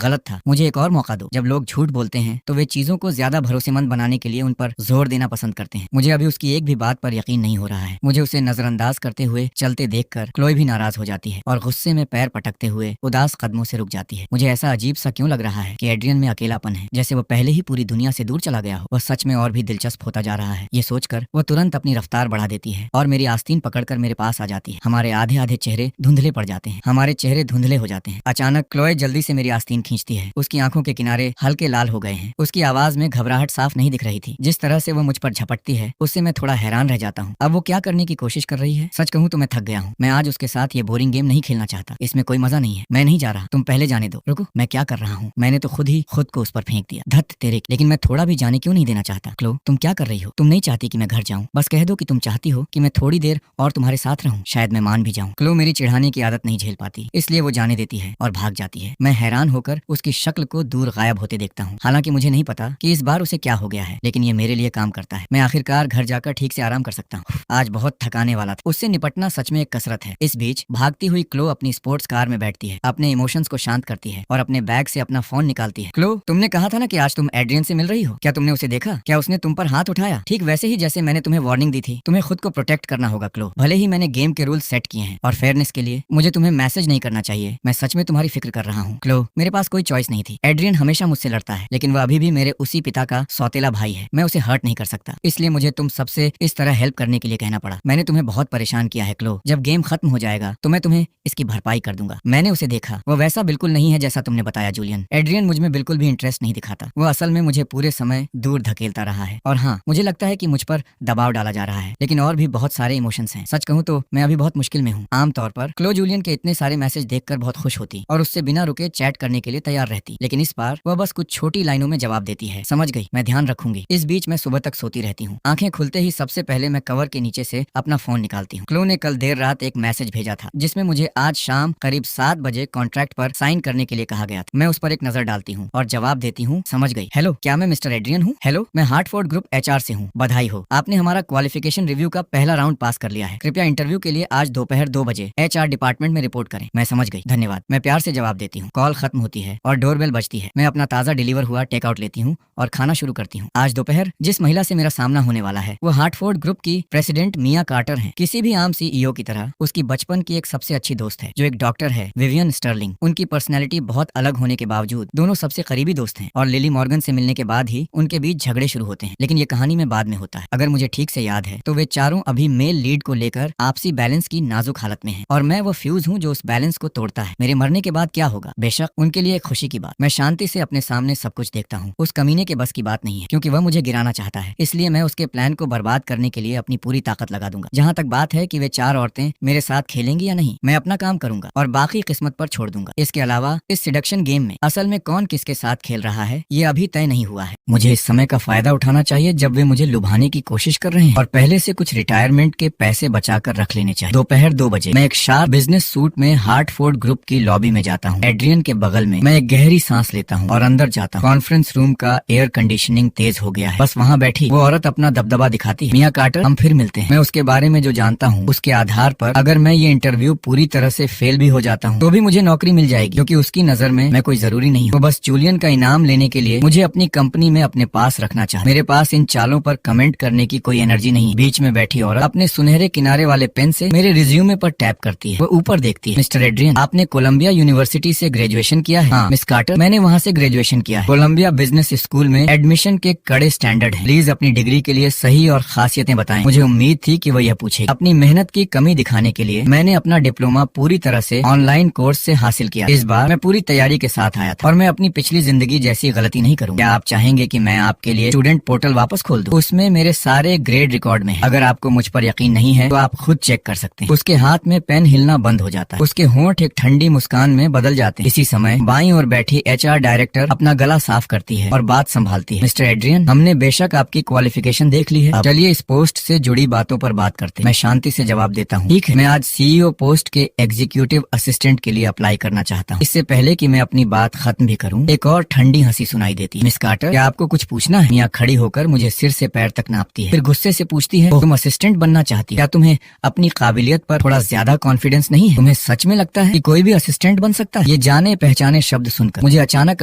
था। मुझे एक और मौका दो। जब लोग झूठ बोलते हैं तो वे चीजों को ज्यादा भरोसेमंद बनाने के लिए उन पर जोर देना पसंद करते हैं। मुझे अभी उसकी एक भी बात पर यकीन नहीं हो रहा है। मुझे उसे नजरअंदाज करते हुए चलते देखकर क्लोई भी नाराज हो जाती है और गुस्से में पैर पटकते हुए उदास कदमों से रुक जाती है। मुझे ऐसा अजीब सा क्यों लग रहा है कि एड्रियन में अकेलापन है, जैसे वो पहले ही पूरी दुनिया से दूर चला गया हो। वह सच में और भी दिलचस्प होता जा रहा है। ये सोचकर वो तुरंत अपनी रफ्तार बढ़ा देती है और मेरी आस्तीन पकड़कर मेरे पास आ जाती है। हमारे आधे आधे चेहरे धुंधले पड़ जाते हैं। हमारे चेहरे धुंधले हो जाते हैं। अचानक क्लोए जल्दी से मेरी आस्तीन खींचती है। उसकी आंखों के किनारे हल्के लाल हो गए हैं। उसकी आवाज में घबराहट साफ नहीं दिख रही थी। जिस तरह से वो मुझ पर झपटती है उससे मैं थोड़ा हैरान रह जाता हूँ। अब वो क्या करने की कोशिश कर रही है? सच कहूँ तो मैं थक गया हूँ। मैं आज उसके साथ ये बोरिंग गेम नहीं खेलना चाहता। इसमें कोई मजा नहीं है। मैं नहीं जा रहा। तुम पहले जाने दो। रुको, मैं क्या कर रहा हूँ? मैंने तो खुद ही खुद को उस पर फेंक दिया। धत तेरे। लेकिन मैं थोड़ा भी जाने क्यों नहीं देना चाहता? क्लो, तुम क्या कर रही हो? तुम नहीं चाहती कि मैं घर जाऊँ? बस कह दो कि तुम चाहती हो कि मैं थोड़ी देर और तुम्हारे साथ रहूँ। शायद मैं मान भी जाऊँ। क्लो मेरी चिढ़ाने की आदत नहीं झेल पाती, इसलिए वो जाने देती है और भाग जाती है। मैं हैरान होकर उसकी शक्ल को दूर गायब होते देखता हूँ। हालांकि मुझे नहीं पता कि इस बार उसे क्या हो गया है, लेकिन ये मेरे लिए काम करता है। मैं आखिरकार घर जाकर ठीक से आराम कर सकता हूँ। आज बहुत थकाने वाला था। उससे निपटना सच में एक कसरत है। इस बीच भागती हुई क्लो अपनी स्पोर्ट्स कार में बैठती है, अपने इमोशंस को शांत करती है और अपने बैग से अपना फोन निकालती है। क्लो, तुमने कहा था ना कि आज तुम एड्रियन से मिल रही हो। क्या तुमने उसे देखा? क्या उसने तुम पर हाथ उठाया? ठीक वैसे ही जैसे मैंने तुम्हें वार्निंग दी थी। तुम्हें खुद को प्रोटेक्ट करना होगा क्लो। भले ही मैंने गेम के रूल सेट किए हैं और फेयरनेस के लिए मुझे तुम्हें मैसेज नहीं करना चाहिए। मैं सच में तुम्हारी फिक्र कर रहा हूँ क्लो। मेरे पास कोई चॉइस नहीं थी। एड्रियन हमेशा मुझसे लड़ता है, लेकिन वह अभी भी मेरे उसी पिता का सौतेला भाई है। मैं उसे हर्ट नहीं कर सकता, इसलिए मुझे तुम सबसे इस तरह हेल्प करने के लिए कहना पड़ा। पड़ा। मैंने तुम्हें बहुत परेशान किया है क्लो, जब गेम खत्म हो जाएगा तो मैं तुम्हें इसकी भरपाई कर दूंगा। मैंने उसे देखा, वो वैसा बिल्कुल नहीं है जैसा तुमने बताया जूलियन। एड्रियन मुझ में बिल्कुल भी इंटरेस्ट नहीं दिखाता, वो असल में मुझे पूरे समय दूर धकेलता रहा है। और हाँ, मुझे लगता है कि मुझ पर दबाव डाला जा रहा है, लेकिन और भी बहुत सारे इमोशंस हैं। सच कहूँ तो मैं अभी बहुत मुश्किल में हूँ। आमतौर पर क्लो जूलियन के इतने सारे मैसेज देखकर बहुत खुश होती और उससे बिना रुके चैट करने के लिए तैयार रहती, लेकिन इस बार वह बस कुछ छोटी लाइनों में जवाब देती है। समझ गई, मैं ध्यान रखूंगी। इस बीच मैं सुबह तक सोती रहती हूँ। आंखें खुलते ही सबसे पहले मैं कवर के नीचे से अपना फोन निकालती हूँ। क्लो ने कल देर रात एक मैसेज भेजा था जिसमें मुझे आज शाम करीब 7 बजे कॉन्ट्रैक्ट पर साइन करने के लिए कहा गया था। मैं उस पर एक नजर डालती हूँ और जवाब देती हूँ, समझ गई। हेलो, क्या मैं मिस्टर एड्रियन हूँ? हेलो, मैं हार्टफोर्ड ग्रुप HR से हूँ। बधाई हो, आपने हमारा क्वालिफिकेशन रिव्यू का पहला राउंड पास कर लिया है। कृपया इंटरव्यू के लिए आज दोपहर 2 बजे HR डिपार्टमेंट में रिपोर्ट करें। मैं समझ गई, धन्यवाद। मैं प्यार से जवाब देती हूँ। कॉल खत्म होती है और डोरबेल बजती है। मैं अपना ताज़ा डिलीवर हुआ टेकआउट लेती हूँ और खाना शुरू करती हूँ। आज दोपहर जिस महिला से मेरा सामना होने वाला है वो हार्टफोर्ड ग्रुप की प्रेसिडेंट मिया कार्टर हैं। किसी भी आम CEO की तरह उसकी बचपन की एक सबसे अच्छी दोस्त है जो एक डॉक्टर है, विवियन स्टर्लिंग। उनकी पर्सनैलिटी बहुत अलग होने के बावजूद दोनों सबसे करीबी दोस्त हैं और लिली मॉर्गन से मिलने के बाद ही उनके बीच झगड़े शुरू होते हैं, लेकिन ये कहानी में बाद में होता है। अगर मुझे ठीक से याद है तो वे चारों अभी मेल लीड को लेकर आपसी बैलेंस की नाजुक हालत में है और मैं वो फ्यूज हूँ जो उस बैलेंस को तोड़ता है। मेरे मरने के बाद क्या होगा? बेशक उनके लिए एक खुशी की बात। मैं शांति से अपने सामने सब कुछ देखता हूँ। उस कमीने के बस की बात नहीं है क्योंकि वह मुझे गिराना चाहता है, इसलिए मैं उसके प्लान को बर्बाद करने के लिए अपनी पूरी ताकत लगा दूंगा। जहाँ तक बात है कि वे 4 औरतें मेरे साथ खेलेंगी या नहीं, मैं अपना काम करूंगा और बाकी किस्मत पर छोड़ दूंगा। इसके अलावा इस सिडक्शन गेम में असल में कौन किसके साथ खेल रहा है ये अभी तय नहीं हुआ है। मुझे इस समय का फायदा उठाना चाहिए जब वे मुझे लुभाने की कोशिश कर रहे हैं और पहले से कुछ रिटायरमेंट के पैसे बचा कर रख लेने चाहिए। दोपहर 2 बजे मैं एक शार्प बिजनेस सूट में हार्टफोर्ड ग्रुप की लॉबी में जाता हूँ। एड्रियन के बगल में मैं एक गहरी सांस लेता हूँ और अंदर जाता हूँ। कॉन्फ्रेंस रूम का एयर कंडीशनिंग तेज हो गया है। बस वहाँ बैठी वो औरत अपना दबदबा दिखाती है। मिया कार्टर, हम फिर मिलते हैं। मैं उसके बारे में जो जानता हूँ उसके आधार पर अगर मैं ये इंटरव्यू पूरी तरह से फेल भी हो जाता हूँ तो भी मुझे नौकरी मिल जाएगी क्योंकि उसकी नजर में मैं कोई जरूरी नहीं हूँ। वो बस जूलियन का इनाम लेने के लिए मुझे अपनी कंपनी में अपने पास रखना चाहती। मेरे पास इन चालों पर कमेंट करने की कोई एनर्जी नहीं। बीच में बैठी औरत अपने सुनहरे किनारे वाले पेन से मेरे रिज्यूमे पर टैप करती है। वो ऊपर देखती है। मिस्टर एड्रियन, आपने कोलंबिया यूनिवर्सिटी से ग्रेजुएशन किया है? हाँ। मिस कार्टर, मैंने वहाँ से ग्रेजुएशन किया है। कोलंबिया बिजनेस स्कूल में एडमिशन के कड़े स्टैंडर्ड हैं। प्लीज अपनी डिग्री के लिए सही और खासियतें बताएं। मुझे उम्मीद थी कि वो यह पूछेगी। अपनी मेहनत की कमी दिखाने के लिए मैंने अपना डिप्लोमा पूरी तरह से ऑनलाइन कोर्स से हासिल किया। इस बार मैं पूरी तैयारी के साथ आया था और मैं अपनी पिछली जिंदगी जैसी गलती नहीं करूँगा। क्या आप चाहेंगे कि मैं आपके लिए स्टूडेंट पोर्टल वापस खोल दूं? उसमें मेरे सारे ग्रेड रिकॉर्ड में है। अगर आपको मुझ पर यकीन नहीं है तो आप खुद चेक कर सकते हैं। उसके हाथ में पेन हिलना बंद हो जाता है। उसके होंठ एक ठंडी मुस्कान में बदल जाते हैं। इसी समय बाईं ओर बैठी HR डायरेक्टर अपना गला साफ करती है और बात संभालती है। मिस्टर एड्रियन, हमने बेशक आपकी क्वालिफिकेशन देख ली है। अब चलिए इस पोस्ट से जुड़ी बातों पर बात करते हैं। मैं शांति से जवाब देता हूँ, ठीक है, मैं आज CEO पोस्ट के एग्जीक्यूटिव असिस्टेंट के लिए अप्लाई करना चाहता हूँ। इससे पहले कि मैं अपनी बात खत्म भी करूँ एक और ठंडी हंसी सुनाई देती है। मिस कार्टर, क्या आपको कुछ पूछना है? मिया खड़ी होकर मुझे सिर से पैर तक नापती है, फिर गुस्से से पूछती है, तुम असिस्टेंट बनना चाहती हो? क्या तुम्हें अपनी काबिलियत पर थोड़ा ज्यादा कॉन्फिडेंस नहीं है? तुम्हें सच में लगता है कि कोई भी असिस्टेंट बन सकता है? ये जाने पहचाने शब्द सुनकर मुझे अचानक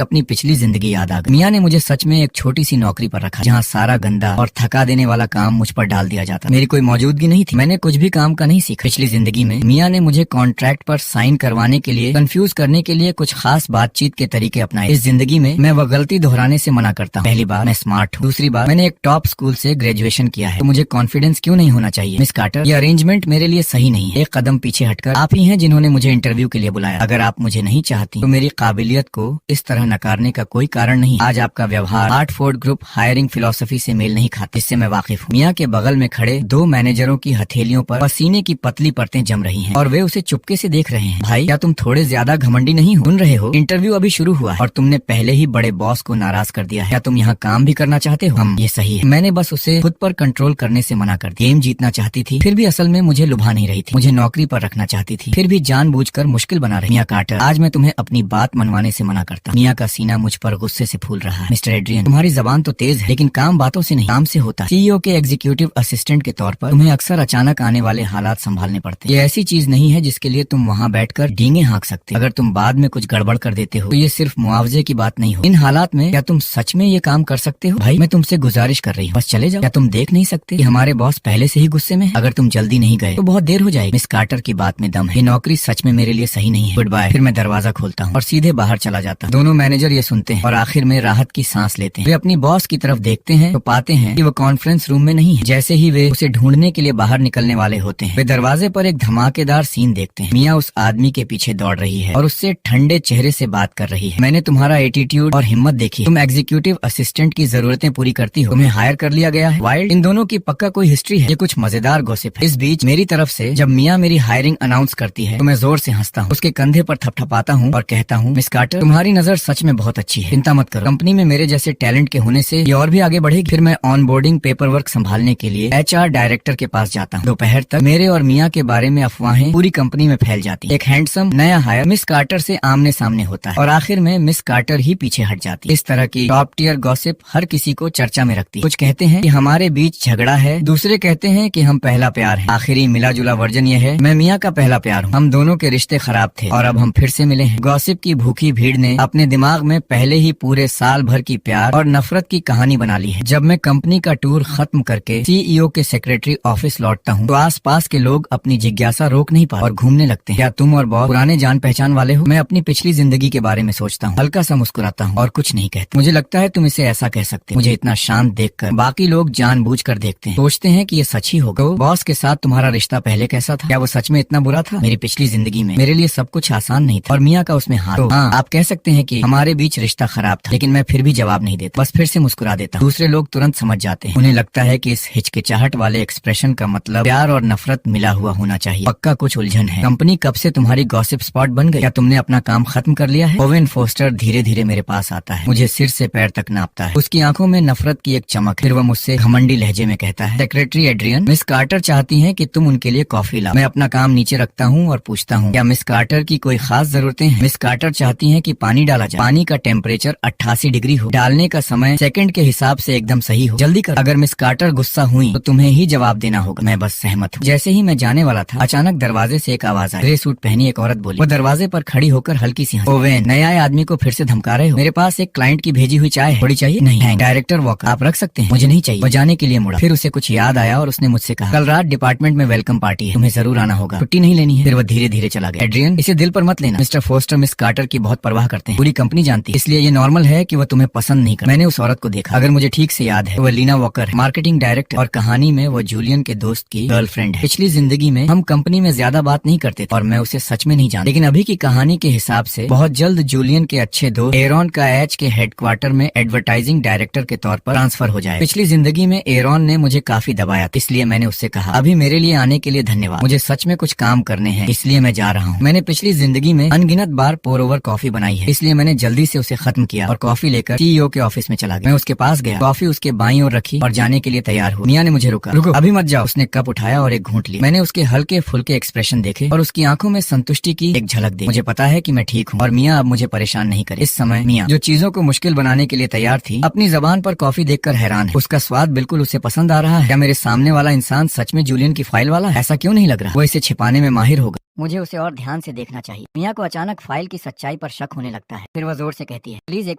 अपनी पिछली जिंदगी याद आ गई। मिया ने मुझे सच में एक छोटी सी नौकरी पर रखा जहाँ सारा गंदा और थका देने वाला काम मुझ पर डाल दिया जाता। मेरी कोई मौजूदगी नहीं थी, मैंने कुछ भी काम का नहीं सीखा। पिछली जिंदगी में मिया ने मुझे कॉन्ट्रैक्ट पर साइन करवाने के लिए कंफ्यूज करने के लिए कुछ खास बातचीत के तरीके अपनाए। इस जिंदगी में मैं वह गलती दोहराने से मना करता हूँ। पहली बार मैं स्मार्ट हूँ, दूसरी बार मैंने एक टॉप स्कूल से ग्रेजुएशन किया है, तो मुझे कॉन्फिडेंस क्यों नहीं होना चाहिए? मिस कार्टर, ये अरेंजमेंट मेरे लिए सही नहीं है। एक कदम पीछे हटकर आप ही हैं जिन्होंने मुझे इंटरव्यू के लिए बुलाया। अगर आप मुझे नहीं चाहती तो मेरी काबिलियत को इस तरह नकारने का कोई कारण नहीं। आज आपका व्यवहार हार्टफोर्ड ग्रुप हायरिंग फिलॉसफी से मेल नहीं खाता, इससे मैं वाकिफ हूँ। मिया के बगल में खड़े 2 मैनेजरों की हथेलियों पर पसीने की पतली परतें जम रही हैं और वे उसे चुपके से देख रहे हैं। भाई, क्या तुम थोड़े ज्यादा घमंडी नहीं हो? सुन रहे हो, इंटरव्यू अभी शुरू हुआ है और तुमने पहले ही बड़े बॉस को नाराज कर दिया है। क्या तुम यहाँ काम भी करना चाहते हो? ये सही है। मैंने बस उसे खुद पर कंट्रोल करने से मना कर दिया। गेम जीतना चाहती थी, फिर भी असल में मुझे लुभा नहीं रही थी। मुझे नौकरी पर रखना चाहती थी, फिर भी जानबूझकर मुश्किल बना रही। मिया कार्टर, आज मैं तुम्हें अपनी बात मनवाने से मना करता। मिया का सीना मुझ पर गुस्से से फूल रहा है। मिस्टर एड्रियन, तुम्हारी जबान तो तेज है लेकिन काम बातों से नहीं, काम से होता है। CEO के एग्जीक्यूटिव असिस्टेंट के तौर पर तुम्हें अक्सर अचानक आने वाले हालात संभालने पड़ते हैं। ये ऐसी चीज नहीं है जिसके लिए तुम वहाँ बैठकर डींगे हाँक सकते। अगर तुम बाद में कुछ गड़बड़ कर देते हो तो ये सिर्फ मुआवजे की बात नहीं हो। इन हालात में क्या तुम सच में ये काम कर सकते हो? भाई, मैं तुमसे गुजारिश कर रही हूँ, बस चले जाओ। क्या तुम देख नहीं सकते कि हमारे बॉस पहले से ही गुस्से में है? अगर तुम जल्दी नहीं गए तो बहुत देर हो जाएगी। मिस कार्टर की बात में दम है। ये नौकरी सच में मेरे लिए सही नहीं है। Good bye. फिर मैं दरवाजा खोलता हूँ और सीधे बाहर चला जाता हूँ। दोनों मैनेजर ये सुनते हैं और आखिर में राहत की सांस लेते हैं। वे अपनी बॉस की तरफ देखते हैं तो पाते हैं कि वो कॉन्फ्रेंस रूम में नहीं है। जैसे ही वे उसे ढूंढ ढूंढने के लिए बाहर निकलने वाले होते हैं। वे दरवाजे पर एक धमाकेदार सीन देखते हैं। मियाँ उस आदमी के पीछे दौड़ रही है और उससे ठंडे चेहरे से बात कर रही है। मैंने तुम्हारा एटीट्यूड और हिम्मत देखी। तुम एग्जीक्यूटिव असिस्टेंट की जरूरतें पूरी करती हो। तुम्हें हायर कर लिया गया है। वाइल्ड, इन दोनों की पक्का कोई हिस्ट्री है। ये कुछ मजेदार गॉसिप है। इस बीच मेरी तरफ से जब मियाँ मेरी हायरिंग अनाउंस करती है तो मैं जोर से हंसता हूँ, उसके कंधे पर थपथपाता हूँ और कहता हूँ, मिस कार्टर, तुम्हारी नजर सच में बहुत अच्छी है। चिंता मत करो, कंपनी में मेरे जैसे टैलेंट के होने से ये और भी आगे बढ़ेगी। फिर मैं ऑन बोर्डिंग पेपर वर्क संभालने के लिए HR डायरेक्टर के पास जाता हूँ। दोपहर तक मेरे और मियाँ के बारे में अफवाहें पूरी कंपनी में फैल जाती है। एक हैंडसम नया हायर मिस कार्टर से आमने सामने होता है और आखिर में मिस कार्टर ही पीछे हट जाती है। इस तरह की टॉप टियर गॉसिप हर किसी को चर्चा में रखती है। कुछ कहते हैं कि हमारे बीच झगड़ा है, दूसरे कहते हैं कि हम पहला प्यार है। आखिरी मिला जुला वर्जन ये है, मैं मियाँ का पहला प्यार हूँ। हम दोनों के रिश्ते खराब थे और अब हम फिर से मिले हैं। गॉसिप की भूखी भीड़ ने अपने दिमाग में पहले ही पूरे साल भर की प्यार और नफरत की कहानी बना ली है। जब मैं कंपनी का टूर खत्म करके CEO के सेक्रेटरी ऑफिस लौटता हूँ तो आसपास के लोग अपनी जिज्ञासा रोक नहीं पाते और घूमने लगते हैं। क्या तुम और बॉस पुराने जान पहचान वाले हो? मैं अपनी पिछली जिंदगी के बारे में सोचता हूँ, हल्का सा मुस्कुराता हूँ और कुछ नहीं कहता। मुझे लगता है तुम इसे ऐसा कह सकते हो। मुझे इतना शांत देखकर बाकी लोग जानबूझकर देखते हैं, सोचते हैं कि ये सच ही होगा। बॉस के साथ तुम्हारा रिश्ता पहले कैसा था? क्या वो सच में इतना बुरा था? मेरी पिछली जिंदगी में मेरे लिए सब कुछ आसान नहीं था और मियाँ का उसमें हाथ। तो हाँ, आप कह सकते हैं कि हमारे बीच रिश्ता खराब था, लेकिन मैं फिर भी जवाब नहीं देता, बस फिर से मुस्कुरा देता। दूसरे लोग तुरंत समझ जाते हैं। उन्हें लगता है कि इस हिचकिचाहट वाले एक्सप्रेशन का मतलब प्यार और नफरत मिला हुआ होना चाहिए। पक्का कुछ उलझन है। कंपनी कब से तुम्हारी गॉसिप स्पॉट बन गई? क्या तुमने अपना काम खत्म कर लिया है? ओवेन फोस्टर धीरे धीरे मेरे पास आता है, मुझे सिर से पैर तक नापता है। उसकी आंखों में नफरत की एक चमक। फिर वह मुझसे घमंडी लहजे में कहता है, सेक्रेटरी एड्रियन, मिस कार्टर चाहती हैं कि तुम उनके लिए कॉफी लाओ। मैं अपना काम नीचे रखता हूँ और पूछता हूँ, क्या मिस कार्टर की कोई खास जरूरतें हैं? मिस कार्टर चाहती हैं कि पानी डाला जाए। पानी का टेम्परेचर 88 डिग्री हो, डालने का समय सेकंड के हिसाब से एकदम सही हो। जल्दी कर। अगर मिस कार्टर गुस्सा हुई तो तुम्हें ही जवाब देना होगा। मैं बस सहमत हूँ। जैसे ही मैं जाने वाला था, अचानक दरवाजे से एक आवाज आई। ग्रे सूट पहनी एक औरत बोली। वो दरवाजे पर खड़ी होकर हल्की सी हंसी। ओवेन, नए आए आदमी को फिर से धमका रहे हो? मेरे पास एक क्लाइंट की भेजी हुई चाय है, थोड़ी चाहिए? नहीं। डायरेक्टर वॉकर आप रख सकते हैं, मुझे नहीं चाहिए। वो जाने के लिए मुड़ा। फिर उसे कुछ याद आया और उसने मुझसे कहा, कल रात डिपार्टमेंट में वेलकम पार्टी है, तुम्हें जरूर आना होगा, छुट्टी नहीं लेनी है। फिर वो धीरे धीरे चला गया। एड्रियन, इसे दिल पर मत लेना। मिस्टर फोस्टर मिस कार्टर की बहुत परवाह करते हैं, पूरी कंपनी जानती है, इसलिए ये नॉर्मल है कि वो तुम्हें पसंद नहीं कर। मैंने उस औरत को देखा, अगर मुझे ठीक से याद है, वो लीना वॉकर, मार्केटिंग डायरेक्टर, और कहानी में वो जूलियन के दोस्त की गर्लफ्रेंड है। पिछली जिंदगी में हम कंपनी में ज्यादा बात नहीं करते और मैं उसे सच में नहीं जानता, लेकिन अभी की कहानी के हिसाब से बहुत जल्द जूलियन के अच्छे दोस्त एरॉन का एच के हेडक्वार्टर में एडवर्टाइजिंग डायरेक्टर के तौर पर ट्रांसफर हो जाए। पिछली जिंदगी में एरॉन ने मुझे काफी दबाया, इसलिए मैंने उससे कहा, अभी मेरे लिए आने के लिए धन्यवाद, मुझे सच में कुछ काम करने हैं, इसलिए मैं जा रहा हूँ। मैंने पिछली जिंदगी में अनगिनत बार पोर ओवर कॉफी बनाई है, इसलिए मैंने जल्दी से उसे खत्म किया और कॉफी लेकर CEO के ऑफिस में चला गया। मैं उसके पास गया, कॉफी उसके बाईं ओर रखी और जाने के लिए तैयार हुआ। मियाँ ने मुझे रुका, रुको अभी मत जाओ। उसने कप उठाया और एक घूंट लिया। मैंने उसके हल्के फुल्के एक्सप्रेशन देखे और उसकी आंखों में संतुष्टि की एक झलक देखी। मुझे पता है कि मैं ठीक हूँ और मियाँ अब मुझे परेशान नहीं करे। इस समय मियाँ, जो चीजों को मुश्किल बनाने के लिए तैयार थी, अपनी जबान पर कॉफी देखकर हैरान है। उसका स्वाद बिल्कुल उसे पसंद आ रहा है। क्या मेरे सामने वाला इंसान सच में जूलियन की फाइल वाला है? ऐसा क्यों नहीं लग रहा? वो इसे छिपाने में माहिर होगा। मुझे उसे और ध्यान से देखना चाहिए। मियाँ को अचानक फाइल की सच्चाई पर शक होने लगता है। फिर वह जोर से कहती है, प्लीज एक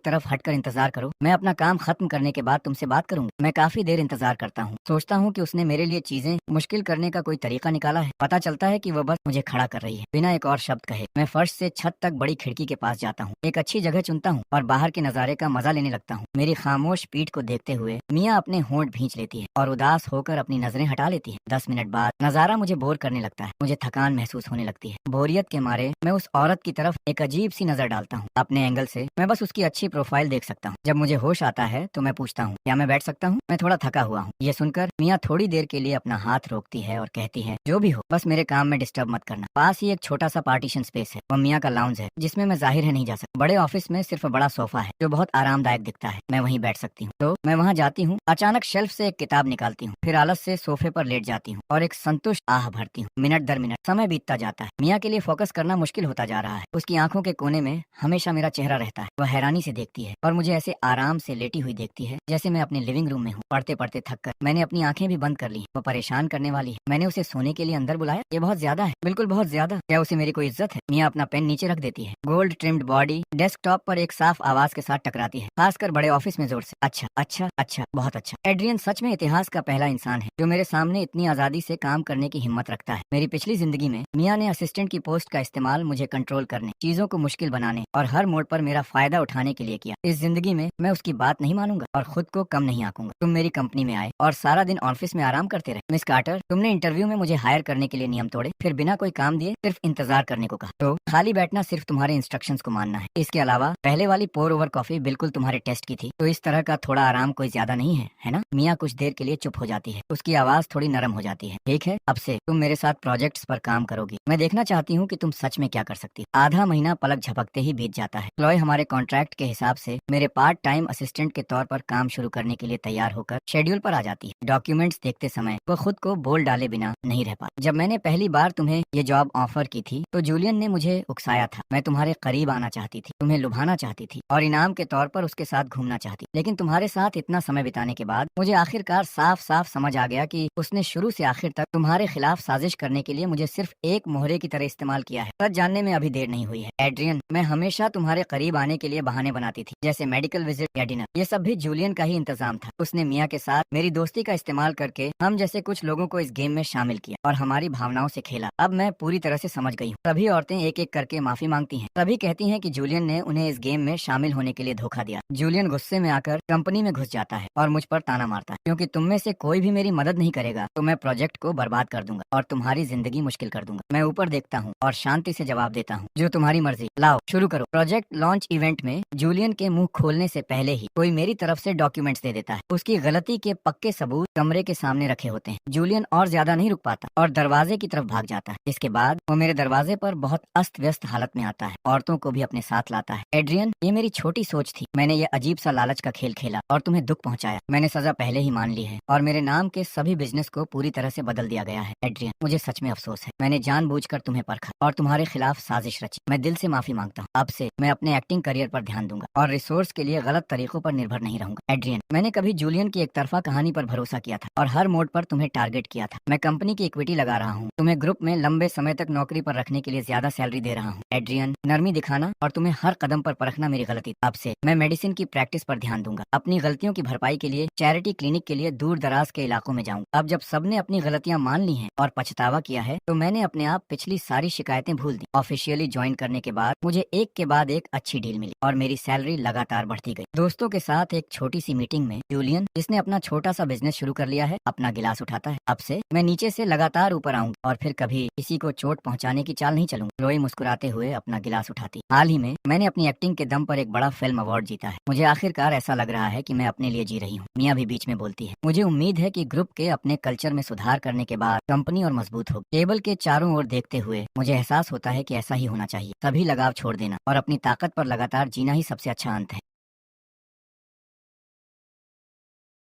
तरफ हटकर इंतजार करो, मैं अपना काम खत्म करने के बाद तुमसे बात करूंगी। मैं काफी देर इंतजार करता हूँ, सोचता हूँ कि उसने मेरे लिए चीजें मुश्किल करने का कोई तरीका निकाला है। पता चलता है कि वह बस मुझे खड़ा कर रही है, बिना एक और शब्द कहे। मैं फर्श से छत तक बड़ी खिड़की के पास जाता हूँ, एक अच्छी जगह चुनता हूँ और बाहर के नजारे का मजा लेने लगता हूँ। मेरी खामोश पीठ को देखते हुए मियाँ अपने होंठ भींच लेती है और उदास होकर अपनी नजरें हटा लेती है। 10 मिनट बाद नजारा मुझे बोर करने लगता है, मुझे थकान महसूस होने लगती है। बोरियत के मारे मैं उस औरत की तरफ एक अजीब सी नजर डालता हूँ। अपने एंगल से मैं बस उसकी अच्छी प्रोफाइल देख सकता हूँ। जब मुझे होश आता है तो मैं पूछता हूँ, क्या मैं बैठ सकता हूँ? मैं थोड़ा थका हुआ हूँ। ये सुनकर मियाँ थोड़ी देर के लिए अपना हाथ रोकती है और कहती है, जो भी हो, बस मेरे काम में डिस्टर्ब मत करना। पास ही एक छोटा सा पार्टीशन स्पेस है, वह मियाँ का लाउंज है, जिसमें मैं जाहिर है नहीं जा सकता। बड़े ऑफिस में सिर्फ बड़ा सोफा है जो बहुत आरामदायक दिखता है, मैं वहीं बैठ सकती हूँ। तो मैं वहाँ जाती हूँ, अचानक शेल्फ से एक किताब निकालती हूँ, फिर आलस से सोफे पर लेट जाती हूँ और एक संतुष्ट आह भरती हूँ। मिनट दर मिनट समय बीतता जाता है। मियाँ के लिए फोकस करना मुश्किल होता जा रहा है। उसकी आंखों के कोने में हमेशा मेरा चेहरा रहता है। वह हैरानी से देखती है और मुझे ऐसे आराम से लेटी हुई देखती है जैसे मैं अपने लिविंग रूम में हूँ। पढ़ते पढ़ते थक कर मैंने अपनी आंखें भी बंद कर ली। वो परेशान करने वाली है। मैंने उसे सोने के लिए अंदर बुलाया, ये बहुत ज्यादा है, बिल्कुल बहुत ज्यादा। क्या उसे मेरी कोई इज्जत है? मियाँ अपना पेन नीचे रख देती है। गोल्ड ट्रिम्ड बॉडी डेस्कटॉप पर एक साफ आवाज के साथ टकराती है, खासकर बड़े ऑफिस में जोर से। अच्छा अच्छा अच्छा, बहुत अच्छा। एड्रियन सच में इतिहास का पहला इंसान है जो मेरे सामने इतनी आजादी से काम करने की हिम्मत रखता है। मेरी पिछली जिंदगी में मियाँ ने अपने असिस्टेंट की पोस्ट का इस्तेमाल मुझे कंट्रोल करने, चीजों को मुश्किल बनाने और हर मोड़ पर मेरा फायदा उठाने के लिए किया। इस जिंदगी में मैं उसकी बात नहीं मानूंगा और खुद को कम नहीं आंकूंगा। तुम मेरी कंपनी में आए और सारा दिन ऑफिस में आराम करते रहे। मिस कार्टर, तुमने इंटरव्यू में मुझे हायर करने के लिए नियम तोड़े, फिर बिना कोई काम दिए सिर्फ इंतजार करने को कहा। तो खाली बैठना सिर्फ तुम्हारे इंस्ट्रक्शंस को मानना है। इसके अलावा पहले वाली पोर ओवर कॉफी बिल्कुल तुम्हारे टेस्ट की थी, तो इस तरह का थोड़ा आराम कोई ज्यादा नहीं है ना? मियाँ कुछ देर के लिए चुप हो जाती है, उसकी आवाज थोड़ी नरम हो जाती है। ठीक है, अब से तुम मेरे साथ प्रोजेक्ट्स पर काम करोगी। मैं देखना चाहती हूँ कि तुम सच में क्या कर सकती हो। आधा महीना पलक झपकते ही बीत जाता है। क्लोए हमारे कॉन्ट्रैक्ट के हिसाब से मेरे पार्ट टाइम असिस्टेंट के तौर पर काम शुरू करने के लिए तैयार होकर शेड्यूल पर आ जाती है। डॉक्यूमेंट्स देखते समय वो खुद को बोल डाले बिना नहीं रह पाती। जब मैंने पहली बार तुम्हें ये जॉब ऑफर की थी तो जूलियन ने मुझे उकसाया था। मैं तुम्हारे करीब आना चाहती थी, तुम्हें लुभाना चाहती थी और इनाम के तौर पर उसके साथ घूमना चाहती। लेकिन तुम्हारे साथ इतना समय बिताने के बाद मुझे आखिरकार साफ साफ समझ आ गया कि उसने शुरू से आखिर तक तुम्हारे खिलाफ साजिश करने के लिए मुझे सिर्फ एक मोहरे की तरह इस्तेमाल किया है। सच जानने में अभी देर नहीं हुई है एड्रियन। मैं हमेशा तुम्हारे करीब आने के लिए बहाने बनाती थी, जैसे मेडिकल विजिट या डिनर। ये सब भी जूलियन का ही इंतजाम था। उसने मियाँ के साथ मेरी दोस्ती का इस्तेमाल करके हम जैसे कुछ लोगों को इस गेम में शामिल किया और हमारी भावनाओं से खेला। अब मैं पूरी तरह से समझ गई हूँ। सभी औरतें एक एक करके माफी मांगती हैं। सभी कहती हैं कि जूलियन ने उन्हें इस गेम में शामिल होने के लिए धोखा दिया। जूलियन गुस्से में आकर कंपनी में घुस जाता है और मुझ पर ताना मारता है, क्योंकि तुम में से कोई भी मेरी मदद नहीं करेगा तो मैं प्रोजेक्ट को बर्बाद कर दूंगा और तुम्हारी जिंदगी मुश्किल कर दूंगा। मैं ऊपर देखता हूँ और शांति से जवाब देता हूँ, जो तुम्हारी मर्जी, लाओ शुरू करो। प्रोजेक्ट लॉन्च इवेंट में जूलियन के मुंह खोलने से पहले ही कोई मेरी तरफ से डॉक्यूमेंट्स दे देता है। उसकी गलती के पक्के सबूत कमरे के सामने रखे होते हैं। जूलियन और ज्यादा नहीं रुक पाता और दरवाजे की तरफ भाग जाता है। इसके बाद वो मेरे दरवाजे पर बहुत अस्त व्यस्त हालत में आता है। औरतों को भी अपने साथ लाता है। एड्रियन, ये मेरी छोटी सोच थी। मैंने ये अजीब सा लालच का खेल खेला और तुम्हें दुख पहुंचाया। मैंने सजा पहले ही मान ली है और मेरे नाम के सभी बिजनेस को पूरी तरह से बदल दिया गया है। एड्रियन, मुझे सच में अफसोस है। मैंने जानबूझकर तुम्हें परखा और तुम्हारे खिलाफ साजिश रची। मैं दिल से माफी मांगता हूँ। अब से मैं अपने एक्टिंग करियर पर ध्यान दूंगा और रिसोर्स के लिए गलत तरीकों पर निर्भर नहीं रहूंगा। एड्रियन, मैंने कभी जूलियन की एक तरफा कहानी पर भरोसा किया था और हर मोड पर तुम्हें टारगेट किया था। मैं कंपनी की इक्विटी लगा रहा हूँ, तुम्हें ग्रुप में लंबे समय तक नौकरी पर रखने के लिए ज्यादा सैलरी दे रहा हूँ। एड्रियन, नरमी दिखाना और तुम्हें हर कदम पर परखना मेरी गलती। अब से मैं मेडिसिन की प्रैक्टिस पर ध्यान दूंगा। अपनी गलतियों की भरपाई के लिए चैरिटी क्लिनिक के लिए दूर दराज के इलाकों में जाऊंगा। अब जब सबने अपनी गलतियां मान ली हैं और पछतावा किया है तो मैंने अपने आप पिछली सारी शिकायतें भूल दी। ऑफिशियली ज्वाइन करने के बाद मुझे एक के बाद एक अच्छी डील मिली और मेरी सैलरी लगातार बढ़ती गई। दोस्तों के साथ एक छोटी सी मीटिंग में जूलियन, जिसने अपना छोटा सा बिजनेस शुरू कर लिया है, अपना गिलास उठाता है। अब से मैं नीचे से लगातार ऊपर आऊंगा और फिर कभी किसी को चोट पहुंचाने की चाल नहीं चलूंगा। क्लोए मुस्कुराते हुए अपना गिलास उठाती। हाल ही में मैंने अपनी एक्टिंग के दम पर एक बड़ा फिल्म अवार्ड जीता है। मुझे आखिरकार ऐसा लग रहा है कि मैं अपने लिए जी रही हूँ। मियाँ भी बीच में बोलती है, मुझे उम्मीद है कि ग्रुप के अपने कल्चर में सुधार करने के बाद कंपनी और मजबूत होगी। टेबल के चारों ओर देखते हुए मुझे एहसास होता है कि ऐसा ही होना चाहिए। सभी लगाव छोड़ देना और अपनी ताकत पर लगातार जीना ही सबसे अच्छा अंत है।